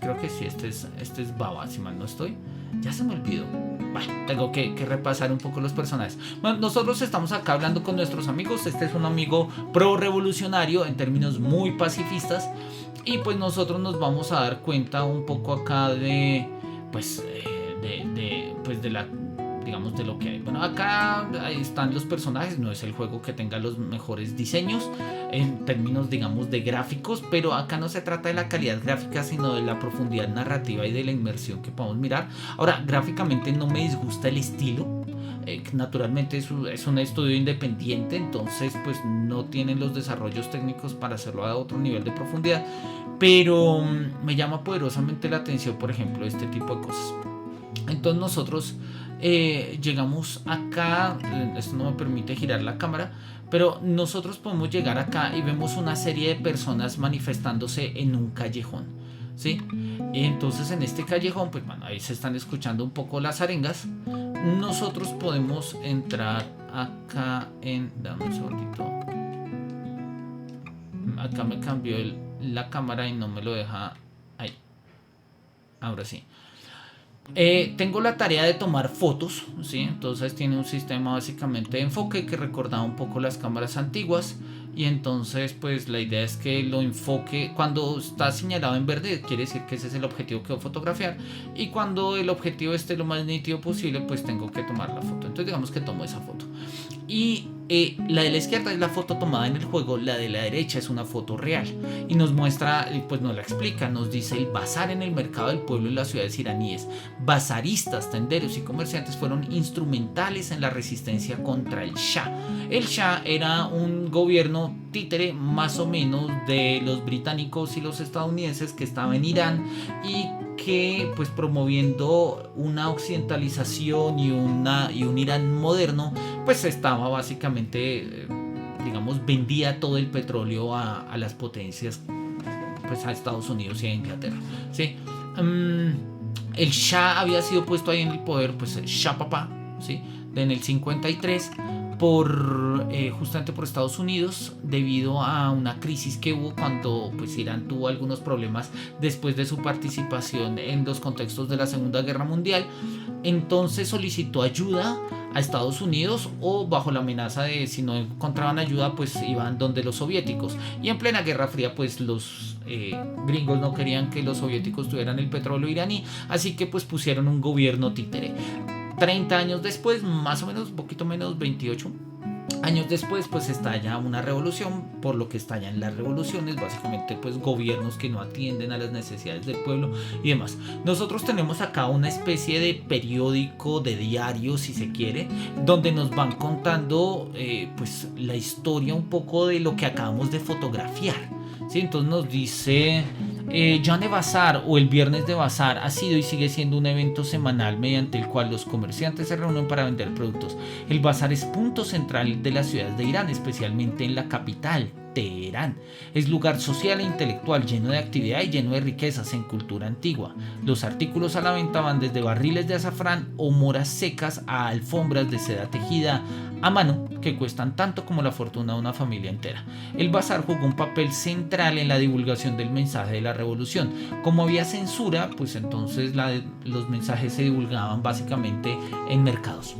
Creo que sí, este es Baba, si mal no estoy. Ya se me olvidó. Bueno, tengo que repasar un poco los personajes. Bueno, nosotros estamos acá hablando con nuestros amigos. Este es un amigo pro revolucionario en términos muy pacifistas. Y pues nosotros nos vamos a dar cuenta un poco acá de la, digamos, de lo que hay. Bueno, acá ahí están los personajes. No es el juego que tenga los mejores diseños en términos, digamos, de gráficos, pero acá no se trata de la calidad gráfica, sino de la profundidad narrativa y de la inmersión que podemos mirar. Ahora, gráficamente no me disgusta el estilo, Naturalmente es un estudio independiente, entonces pues no tienen los desarrollos técnicos para hacerlo a otro nivel de profundidad, pero me llama poderosamente la atención, por ejemplo, este tipo de cosas. Entonces nosotros llegamos acá, esto no me permite girar la cámara, pero nosotros podemos llegar acá y vemos una serie de personas manifestándose en un callejón, ¿sí? Entonces en este callejón, pues bueno, ahí se están escuchando un poco las arengas. Nosotros podemos entrar acá en... Dame un segundito. Acá me cambió la cámara y no me lo deja... Ahí. Ahora sí. Tengo la tarea de tomar fotos, ¿sí? Entonces tiene un sistema básicamente de enfoque que recordaba un poco las cámaras antiguas, y entonces pues la idea es que lo enfoque cuando está señalado en verde, quiere decir que ese es el objetivo que voy a fotografiar, y cuando el objetivo esté lo más nítido posible pues tengo que tomar la foto. Entonces digamos que tomo esa foto y la de la izquierda es la foto tomada en el juego, la de la derecha es una foto real y nos muestra, pues nos la explica, nos dice: el bazar en el mercado del pueblo y las ciudades iraníes. Bazaristas, tenderos y comerciantes fueron instrumentales en la resistencia contra el Shah. El Shah era un gobierno títere más o menos de los británicos y los estadounidenses que estaba en Irán y que pues promoviendo una occidentalización y un Irán moderno, pues estaba básicamente, digamos, vendía todo el petróleo a las potencias, pues a Estados Unidos y a Inglaterra, ¿sí? El Shah había sido puesto ahí en el poder, pues el Shah Papá, ¿sí? En el 53 justamente por Estados Unidos, debido a una crisis que hubo cuando pues Irán tuvo algunos problemas después de su participación en los contextos de la Segunda Guerra Mundial. Entonces solicitó ayuda a Estados Unidos, o bajo la amenaza de si no encontraban ayuda pues iban donde los soviéticos, y en plena Guerra Fría pues los gringos no querían que los soviéticos tuvieran el petróleo iraní, así que pues pusieron un gobierno títere. 30 años después, más o menos, un poquito menos, 28 años después, pues estalla una revolución. Por lo que estallan las revoluciones, básicamente pues gobiernos que no atienden a las necesidades del pueblo y demás. Nosotros tenemos acá una especie de periódico, de diario si se quiere, donde nos van contando pues la historia un poco de lo que acabamos de fotografiar, ¿sí? Entonces nos dice: Jane Bazar, o el Viernes de Bazar, ha sido y sigue siendo un evento semanal mediante el cual los comerciantes se reúnen para vender productos. El bazar es punto central de las ciudades de Irán, especialmente en la capital, Teherán. Es lugar social e intelectual, lleno de actividad y lleno de riquezas en cultura antigua. Los artículos a la venta van desde barriles de azafrán o moras secas a alfombras de seda tejida a mano que cuestan tanto como la fortuna de una familia entera. El bazar jugó un papel central en la divulgación del mensaje de la revolución. Como había censura, pues entonces los mensajes se divulgaban básicamente en mercados,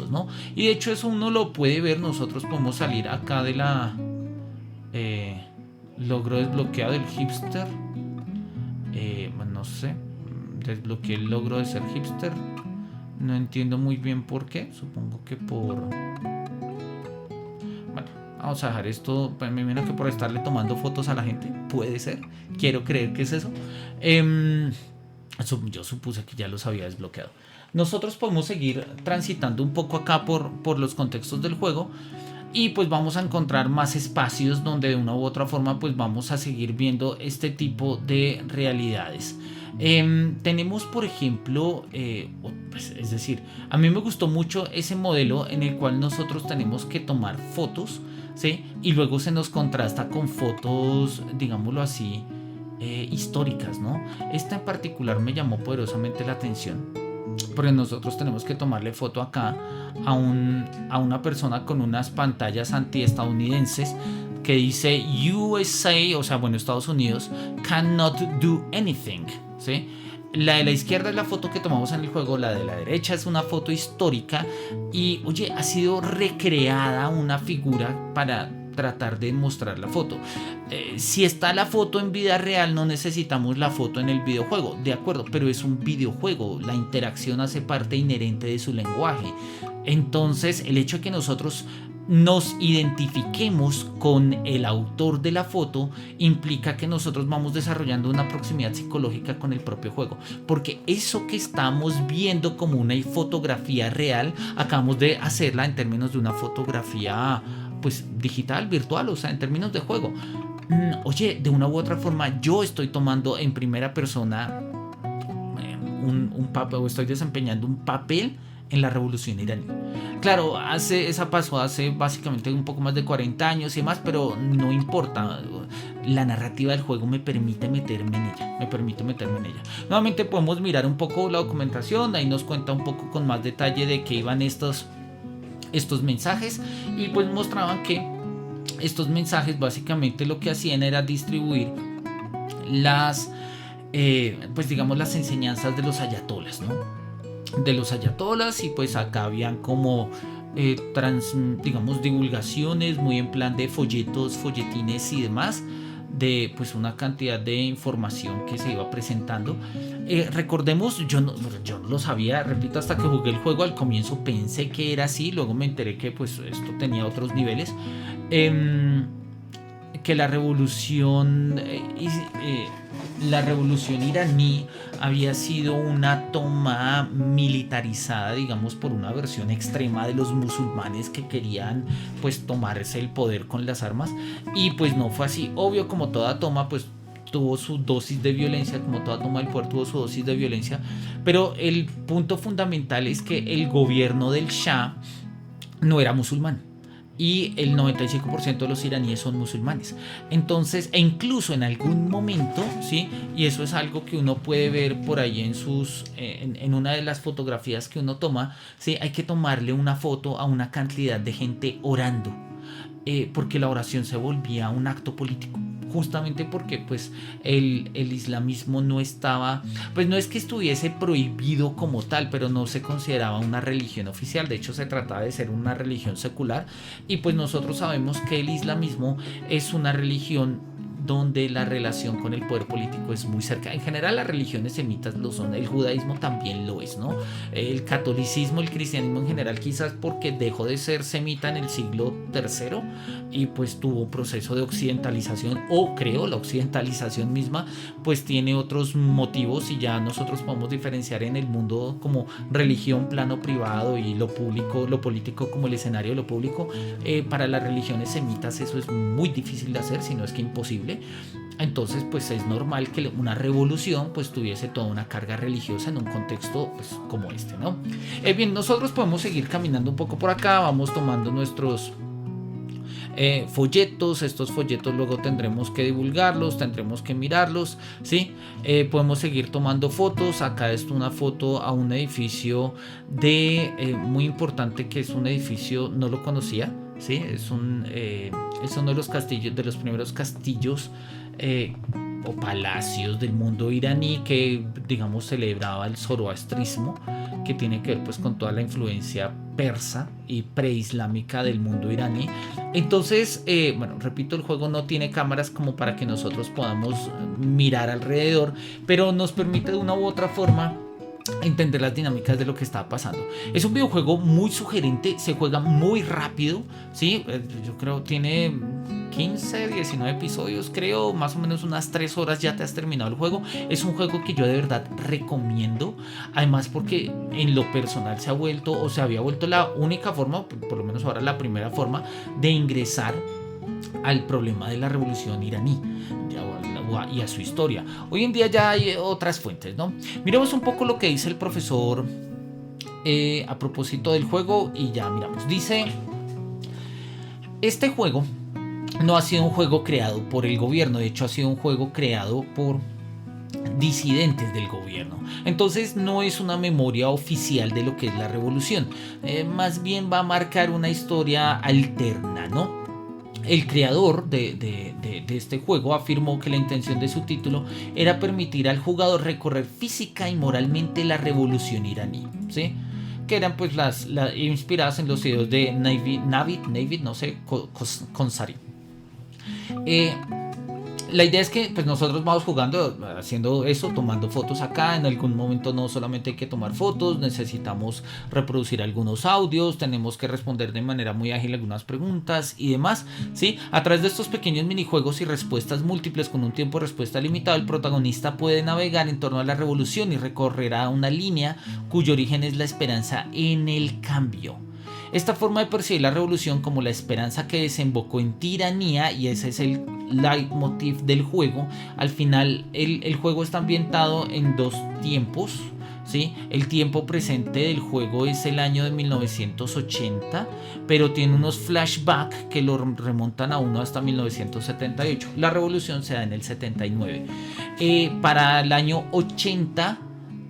¿no? Y de hecho eso uno lo puede ver. Nosotros podemos salir acá de la logro desbloqueado del hipster, no sé, desbloqueé el logro de ser hipster, no entiendo muy bien por qué, supongo que por... Bueno, vamos a dejar esto, me imagino que por estarle tomando fotos a la gente, puede ser, quiero creer que es eso. Yo supuse que ya los había desbloqueado. Nosotros podemos seguir transitando un poco acá por los contextos del juego, y pues vamos a encontrar más espacios donde de una u otra forma pues vamos a seguir viendo este tipo de realidades. Tenemos por ejemplo, pues, es decir, a mí me gustó mucho ese modelo en el cual nosotros tenemos que tomar fotos, ¿sí? Y luego se nos contrasta con fotos, digámoslo así, históricas, ¿no? Esta en particular me llamó poderosamente la atención, porque nosotros tenemos que tomarle foto acá a una persona con unas pantallas antiestadounidenses que dice USA, o sea, bueno, Estados Unidos cannot do anything, ¿sí? La de la izquierda es la foto que tomamos en el juego, la de la derecha es una foto histórica y, oye, ha sido recreada una figura para tratar de mostrar la foto. Si está la foto en vida real, no necesitamos la foto en el videojuego, de acuerdo, pero es un videojuego, la interacción hace parte inherente de su lenguaje. Entonces el hecho de que nosotros nos identifiquemos con el autor de la foto implica que nosotros vamos desarrollando una proximidad psicológica con el propio juego, porque eso que estamos viendo como una fotografía real, acabamos de hacerla en términos de una fotografía pues digital, virtual, o sea, en términos de juego. Oye, de una u otra forma yo estoy tomando en primera persona un papel, o estoy desempeñando un papel en la revolución iraní. Claro, esa pasó hace básicamente un poco más de 40 años y más, pero no importa. La narrativa del juego me permite meterme en ella. Nuevamente podemos mirar un poco la documentación, ahí nos cuenta un poco con más detalle de qué iban estos mensajes, y pues mostraban que estos mensajes básicamente lo que hacían era distribuir pues digamos las enseñanzas de los ayatolas, ¿no? De los ayatolas, y pues acá habían como digamos divulgaciones muy en plan de folletos, folletines y demás, de pues una cantidad de información que se iba presentando. Recordemos, yo no lo sabía, repito, hasta que jugué el juego. Al comienzo pensé que era así, luego me enteré que pues esto tenía otros niveles. Que la revolución iraní había sido una toma militarizada, digamos, por una versión extrema de los musulmanes que querían pues tomarse el poder con las armas, y pues no fue así. Obvio, como toda toma pues tuvo su dosis de violencia, como toda toma del poder tuvo su dosis de violencia, pero el punto fundamental es que el gobierno del Shah no era musulmán, y el 95% de los iraníes son musulmanes. Entonces, e incluso en algún momento, ¿sí? Y eso es algo que uno puede ver por ahí en una de las fotografías que uno toma, ¿sí? Hay que tomarle una foto a una cantidad de gente orando, porque la oración se volvía un acto político. Justamente porque pues el islamismo no estaba, pues no es que estuviese prohibido como tal, pero no se consideraba una religión oficial. De hecho, se trataba de ser una religión secular, y pues nosotros sabemos que el islamismo es una religión donde la relación con el poder político es muy cerca. En general las religiones semitas lo son, el judaísmo también lo es, ¿no? El catolicismo, el cristianismo en general, quizás porque dejó de ser semita en el siglo III y pues tuvo un proceso de occidentalización, o creo la occidentalización misma pues tiene otros motivos, y ya nosotros podemos diferenciar en el mundo como religión, plano privado, y lo público, lo político como el escenario de lo público. Para las religiones semitas eso es muy difícil de hacer, si no es que imposible. Entonces pues es normal que una revolución pues tuviese toda una carga religiosa en un contexto pues como este, ¿no? Bien, nosotros podemos seguir caminando un poco por acá, vamos tomando nuestros folletos. Estos folletos luego tendremos que divulgarlos, tendremos que mirarlos, ¿sí? Podemos seguir tomando fotos. Acá es una foto a un edificio muy importante, que es un edificio, no lo conocía, ¿sí? Es uno de los castillos, de los primeros castillos o palacios del mundo iraní, que digamos celebraba el zoroastrismo, que tiene que ver pues con toda la influencia persa y preislámica del mundo iraní. Entonces, bueno, repito, el juego no tiene cámaras como para que nosotros podamos mirar alrededor, pero nos permite de una u otra forma entender las dinámicas de lo que está pasando. Es un videojuego muy sugerente, se juega muy rápido, ¿sí? Yo creo tiene 15, 19 episodios, creo, más o menos unas 3 horas ya te has terminado el juego. Es un juego que yo de verdad recomiendo, además porque en lo personal se había vuelto la única forma, por lo menos ahora la primera forma, de ingresar al problema de la revolución iraní y a su historia. Hoy en día ya hay otras fuentes, ¿no? Miremos un poco lo que dice el profesor a propósito del juego, y ya miramos. Dice: este juego no ha sido un juego creado por el gobierno, de hecho ha sido un juego creado por disidentes del gobierno. Entonces no es una memoria oficial de lo que es la revolución, más bien va a marcar una historia alterna, ¿no? El creador de este juego afirmó que la intención de su título era permitir al jugador recorrer física y moralmente la revolución iraní, ¿sí? Que eran pues las inspiradas en los ideos de Navid, no sé, Konsari. la idea es que pues nosotros vamos jugando, haciendo eso, tomando fotos acá. En algún momento no solamente hay que tomar fotos, necesitamos reproducir algunos audios, tenemos que responder de manera muy ágil algunas preguntas y demás, ¿sí? A través de estos pequeños minijuegos y respuestas múltiples con un tiempo de respuesta limitado, el protagonista puede navegar en torno a la revolución y recorrerá una línea cuyo origen es la esperanza en el cambio. Esta forma de percibir la revolución como la esperanza que desembocó en tiranía, y ese es el leitmotiv del juego. Al final el juego está ambientado en dos tiempos, ¿sí? El tiempo presente del juego es el año de 1980, pero tiene unos flashbacks que lo remontan a uno hasta 1978. La revolución se da en el 79. Para el año 80,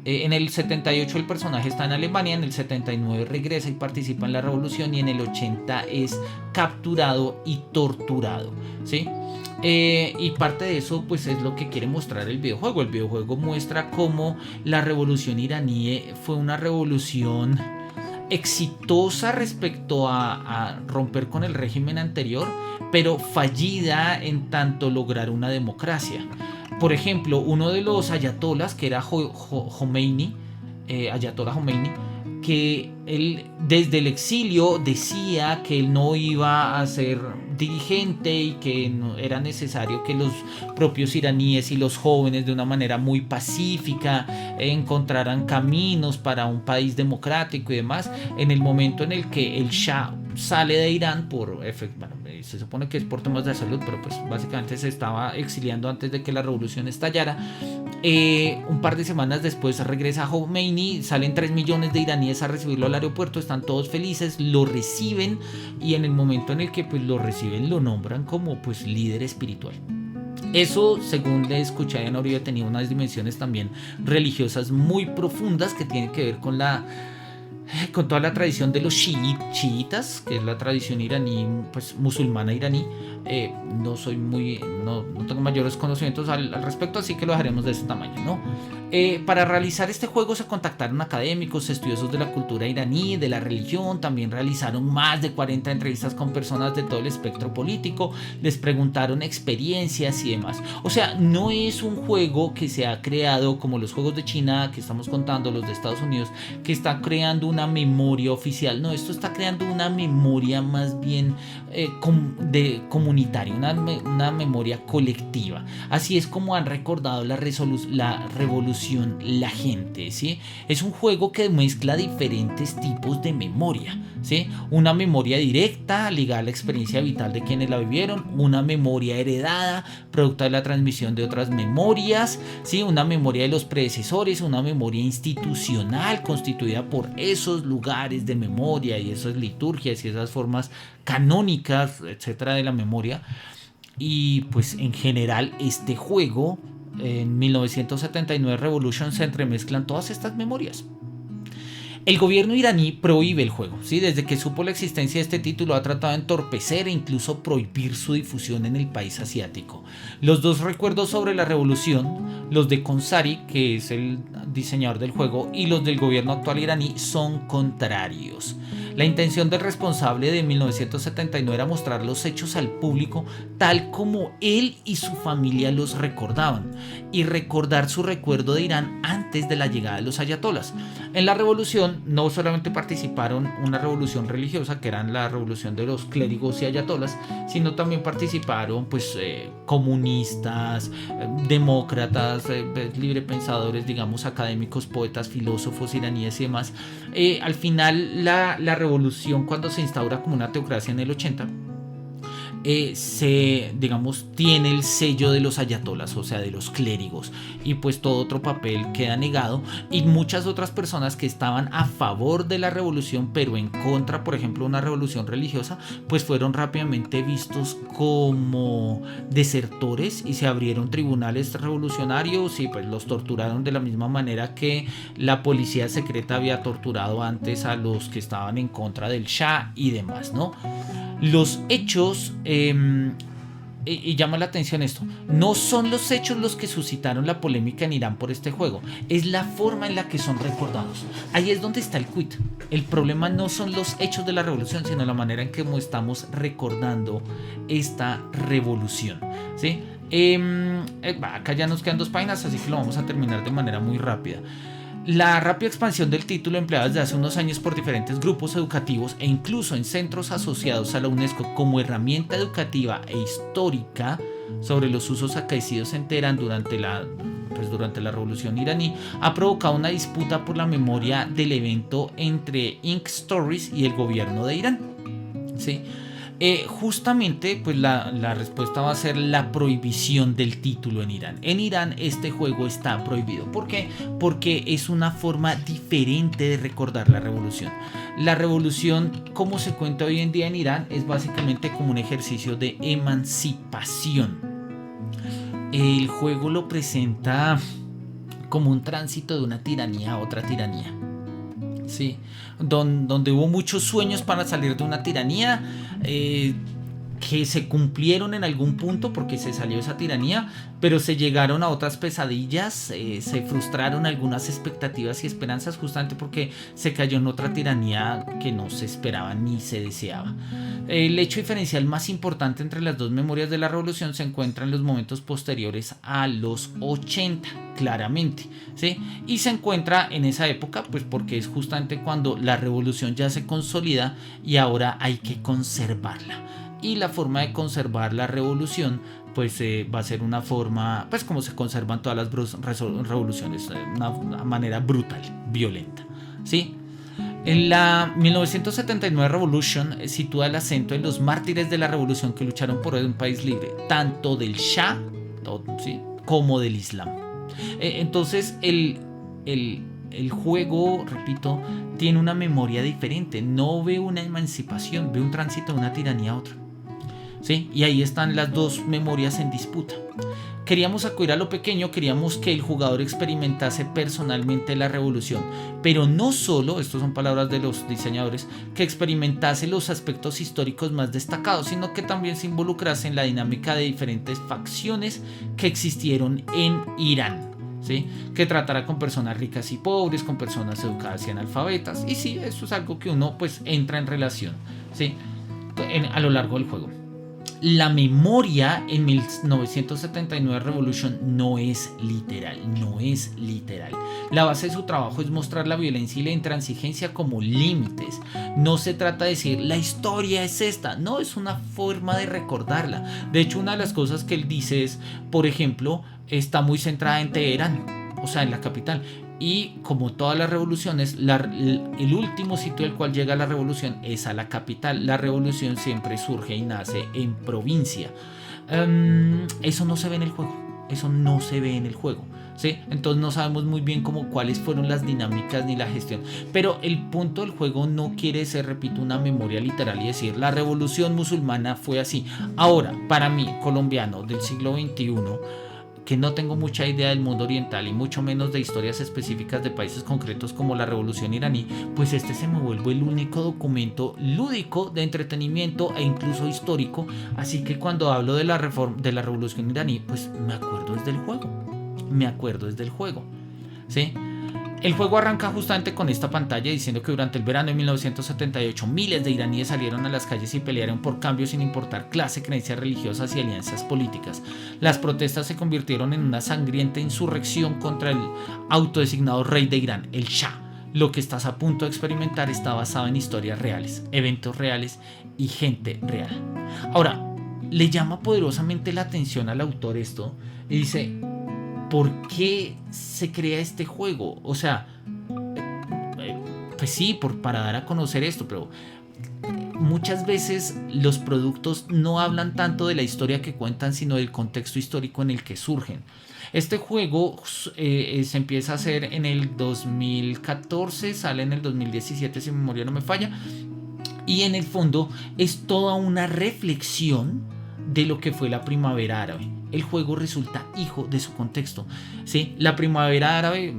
en el 78 el personaje está en Alemania, en el 79 regresa y participa en la revolución, y en el 80 es capturado y torturado, ¿sí? Y parte de eso pues es lo que quiere mostrar el videojuego. El videojuego muestra cómo la revolución iraní fue una revolución exitosa respecto a romper con el régimen anterior, pero fallida en tanto lograr una democracia. Por ejemplo, uno de los ayatolas, que era Khomeini, Ayatollah Khomeini, que él desde el exilio decía que él no iba a ser dirigente y que no, era necesario que los propios iraníes y los jóvenes de una manera muy pacífica encontraran caminos para un país democrático y demás. En el momento en el que el Shah sale de Irán se supone que es por temas de salud, pero pues básicamente se estaba exiliando antes de que la revolución estallara. Un par de semanas después regresa Khomeini, salen 3 millones de iraníes a recibirlo al aeropuerto, están todos felices, lo reciben, y en el momento en el que pues lo reciben lo nombran como pues líder espiritual. Eso, según le escuché a Ana Uribe, tenía unas dimensiones también religiosas muy profundas que tienen que ver con toda la tradición de los chiitas, que es la tradición iraní, pues musulmana iraní. No tengo mayores conocimientos al respecto, así que lo dejaremos de ese tamaño, ¿no? Para realizar este juego se contactaron académicos, estudiosos de la cultura iraní, de la religión. También realizaron más de 40 entrevistas con personas de todo el espectro político, les preguntaron experiencias y demás. O sea, no es un juego que se ha creado como los juegos de China que estamos contando, los de Estados Unidos, que está creando una memoria oficial. No, esto está creando una memoria más bien comunitaria, una memoria colectiva. Así es como han recordado la revolución la gente, ¿sí? Es un juego que mezcla diferentes tipos de memoria, ¿sí? Una memoria directa ligada a la experiencia vital de quienes la vivieron, una memoria heredada producto de la transmisión de otras memorias, ¿sí? Una memoria de los predecesores, una memoria institucional constituida por esos lugares de memoria y esas liturgias y esas formas canónicas, etcétera, de la memoria. Y pues en general este juego, en 1979 Revolution, se entremezclan todas estas memorias. El gobierno iraní prohíbe el juego, ¿sí? Desde que supo la existencia de este título ha tratado de entorpecer e incluso prohibir su difusión en el país asiático. Los dos recuerdos sobre la revolución, los de Konsari, que es el diseñador del juego, y los del gobierno actual iraní son contrarios. La intención del responsable de 1979 era mostrar los hechos al público tal como él y su familia los recordaban, y recordar su recuerdo de Irán antes de la llegada de los ayatolas. En la revolución no solamente participaron una revolución religiosa, que era la revolución de los clérigos y ayatolas, sino también participaron pues comunistas, demócratas, librepensadores, digamos académicos, poetas, filósofos iraníes y demás. Al final la revolución, cuando se instaura como una teocracia en el 80, tiene el sello de los ayatolas, o sea, de los clérigos, y pues todo otro papel queda negado, y muchas otras personas que estaban a favor de la revolución pero en contra, por ejemplo, una revolución religiosa, pues fueron rápidamente vistos como desertores y se abrieron tribunales revolucionarios y pues los torturaron de la misma manera que la policía secreta había torturado antes a los que estaban en contra del Shah y demás, ¿no? Los hechos, y llama la atención esto, no son los hechos los que suscitaron la polémica en Irán por este juego, es la forma en la que son recordados. Ahí es donde está el quid. El problema no son los hechos de la revolución, sino la manera en que estamos recordando esta revolución, ¿sí? Acá ya nos quedan 2 páginas, así que lo vamos a terminar de manera muy rápida. La rápida expansión del título, empleada desde hace unos años por diferentes grupos educativos e incluso en centros asociados a la UNESCO como herramienta educativa e histórica sobre los usos acaecidos en Teherán durante la revolución iraní, ha provocado una disputa por la memoria del evento entre Ink Stories y el gobierno de Irán. ¿Sí? Justamente pues la respuesta va a ser la prohibición del título en Irán. En Irán este juego está prohibido. ¿Por qué? Porque es una forma diferente de recordar la revolución. La revolución, como se cuenta hoy en día en Irán, es básicamente como un ejercicio de emancipación. El juego lo presenta como un tránsito de una tiranía a otra tiranía. Sí, donde hubo muchos sueños para salir de una tiranía que se cumplieron en algún punto porque se salió esa tiranía, pero se llegaron a otras pesadillas, se frustraron algunas expectativas y esperanzas justamente porque se cayó en otra tiranía que no se esperaba ni se deseaba. El hecho diferencial más importante entre las dos memorias de la revolución se encuentra en los momentos posteriores a los 80, claramente, ¿sí? Y se encuentra en esa época pues porque es justamente cuando la revolución ya se consolida y ahora hay que conservarla. Y la forma de conservar la revolución pues va a ser una forma pues como se conservan todas las revoluciones, una manera brutal, violenta, ¿sí? En la 1979 Revolution sitúa el acento en los mártires de la revolución que lucharon por un país libre, tanto del Shah, ¿sí?, como del Islam. Entonces el juego, repito, tiene una memoria diferente, no ve una emancipación, ve un tránsito de una tiranía a otra. ¿Sí? Y ahí están las dos memorias en disputa. Queríamos acudir a lo pequeño, queríamos que el jugador experimentase personalmente la revolución, pero no solo, estas son palabras de los diseñadores, que experimentase los aspectos históricos más destacados, sino que también se involucrase en la dinámica de diferentes facciones que existieron en Irán. ¿Sí? Que tratará con personas ricas y pobres, con personas educadas y analfabetas, y sí, eso es algo que uno pues entra en relación, ¿sí?, a lo largo del juego. La memoria en 1979 Revolution no es literal. La base de su trabajo es mostrar la violencia y la intransigencia como límites. No se trata de decir la historia es esta, no, es una forma de recordarla. De hecho, una de las cosas que él dice es, por ejemplo, está muy centrada en Teherán, o sea, en la capital. Y como todas las revoluciones, el último sitio al cual llega la revolución es a la capital. La revolución siempre surge y nace en provincia. Eso no se ve en el juego. ¿Sí? Entonces no sabemos muy bien cuáles fueron las dinámicas ni la gestión. Pero el punto del juego no quiere ser, repito, una memoria literal y decir la revolución musulmana fue así. Ahora, para mí, colombiano del siglo XXI, que no tengo mucha idea del mundo oriental y mucho menos de historias específicas de países concretos como la revolución iraní, pues este se me vuelve el único documento lúdico de entretenimiento e incluso histórico. Así que cuando hablo de la revolución iraní, pues me acuerdo desde el juego, ¿sí? El juego arranca justamente con esta pantalla diciendo que durante el verano de 1978 miles de iraníes salieron a las calles y pelearon por cambios sin importar clase, creencias religiosas y alianzas políticas. Las protestas se convirtieron en una sangrienta insurrección contra el autodesignado rey de Irán, el Shah. Lo que estás a punto de experimentar está basado en historias reales, eventos reales y gente real. Ahora, le llama poderosamente la atención al autor esto y dice: ¿por qué se crea este juego? O sea, pues sí, para dar a conocer esto, pero muchas veces los productos no hablan tanto de la historia que cuentan, sino del contexto histórico en el que surgen. Este juego se empieza a hacer en el 2014, sale en el 2017 si mi memoria no me falla, y en el fondo es toda una reflexión de lo que fue la primavera árabe. El juego resulta hijo de su contexto, ¿sí? La primavera árabe,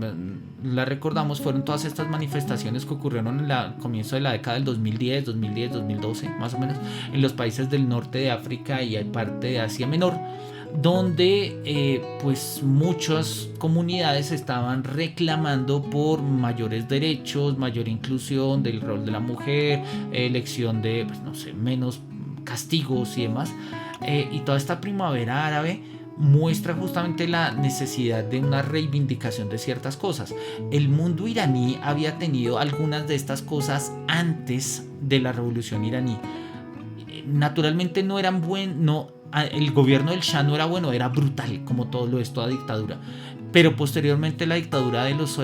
la recordamos, fueron todas estas manifestaciones que ocurrieron en el comienzo de la década del 2010, 2012, más o menos, en los países del norte de África y parte de Asia Menor, donde pues muchas comunidades estaban reclamando por mayores derechos, mayor inclusión del rol de la mujer, elección de, pues, no sé, menos castigos y demás. Y toda esta primavera árabe muestra justamente la necesidad de una reivindicación de ciertas cosas. El mundo iraní había tenido algunas de estas cosas antes de la revolución iraní. Naturalmente no eran buenos, el gobierno del Shah no era bueno, era brutal, como todo lo es toda dictadura. Pero posteriormente la dictadura de los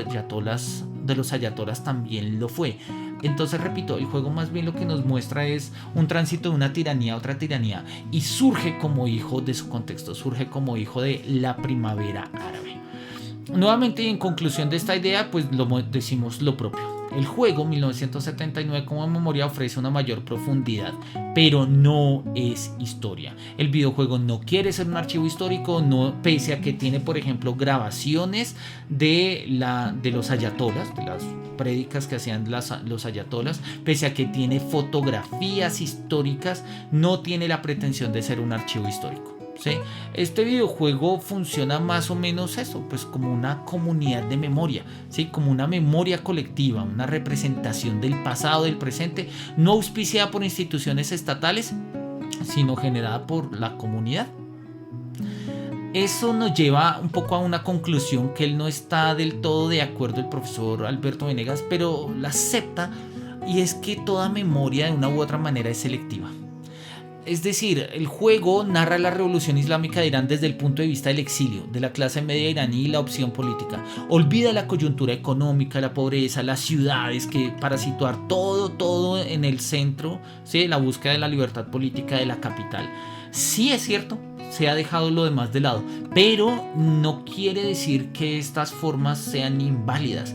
ayatolas también lo fue. Entonces, repito, el juego más bien lo que nos muestra es un tránsito de una tiranía a otra tiranía, y surge como hijo de su contexto, surge como hijo de la primavera árabe. Nuevamente, y en conclusión de esta idea, pues decimos lo propio. El juego 1979 como memoria ofrece una mayor profundidad, pero no es historia. El videojuego no quiere ser un archivo histórico, no, pese a que tiene, por ejemplo, grabaciones de los ayatolas, de las prédicas que hacían los ayatolas, pese a que tiene fotografías históricas, no tiene la pretensión de ser un archivo histórico. ¿Sí? Este videojuego funciona más o menos eso, pues como una comunidad de memoria, ¿sí? Como una memoria colectiva, una representación del pasado, del presente, no auspiciada por instituciones estatales, sino generada por la comunidad. Eso nos lleva un poco a una conclusión que él no está del todo de acuerdo, el profesor Alberto Venegas, pero la acepta, y es que toda memoria de una u otra manera es selectiva. Es decir, el juego narra la revolución islámica de Irán desde el punto de vista del exilio, de la clase media iraní y la opción política. Olvida la coyuntura económica, la pobreza, las ciudades, que para situar todo en el centro, ¿sí? La búsqueda de la libertad política de la capital. Sí, es cierto, se ha dejado lo demás de lado, pero no quiere decir que estas formas sean inválidas.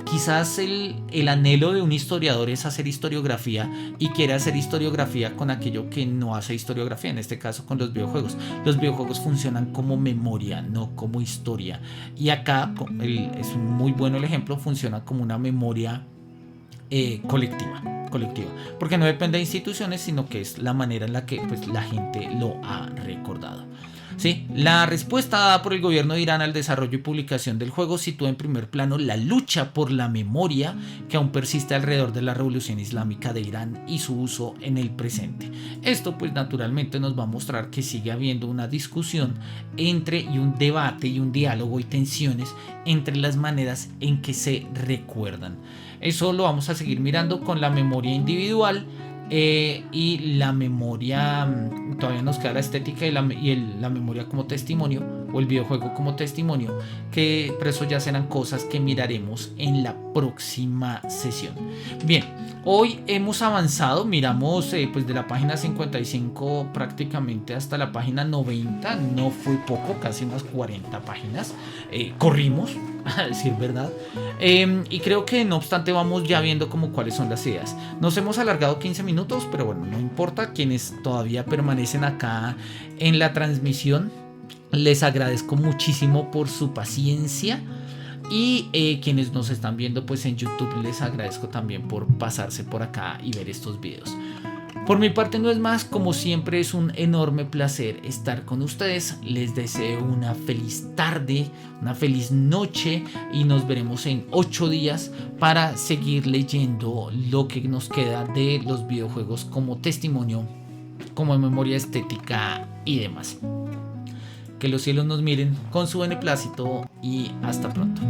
Quizás el anhelo de un historiador es hacer historiografía, y quiere hacer historiografía con aquello que no hace historiografía, en este caso con los videojuegos. Los videojuegos funcionan como memoria, no como historia. Y acá es un muy bueno el ejemplo, funciona como una memoria colectiva, porque no depende de instituciones, sino que es la manera en la que pues, la gente lo ha recordado. ¿Sí? La respuesta dada por el gobierno de Irán al desarrollo y publicación del juego sitúa en primer plano la lucha por la memoria que aún persiste alrededor de la revolución islámica de Irán y su uso en el presente. Esto pues naturalmente nos va a mostrar que sigue habiendo una discusión y un debate y un diálogo y tensiones entre las maneras en que se recuerdan. Eso lo vamos a seguir mirando con la memoria individual. Y la memoria, todavía nos queda la estética y la memoria como testimonio, o el videojuego como testimonio, pero eso ya serán cosas que miraremos en la próxima sesión. Bien, hoy hemos avanzado, miramos pues de la página 55 prácticamente hasta la página 90, no fue poco, casi unas 40 páginas, corrimos, a decir verdad, y creo que no obstante vamos ya viendo como cuáles son las ideas. Nos hemos alargado 15 minutos, pero bueno, no importa. Quienes todavía permanecen acá en la transmisión, les agradezco muchísimo por su paciencia, y quienes nos están viendo pues en YouTube, les agradezco también por pasarse por acá y ver estos videos. Por mi parte no es más, como siempre es un enorme placer estar con ustedes. Les deseo una feliz tarde, una feliz noche, y nos veremos en 8 días para seguir leyendo lo que nos queda de los videojuegos como testimonio, como memoria estética y demás. Que los cielos nos miren con su beneplácito, y hasta pronto.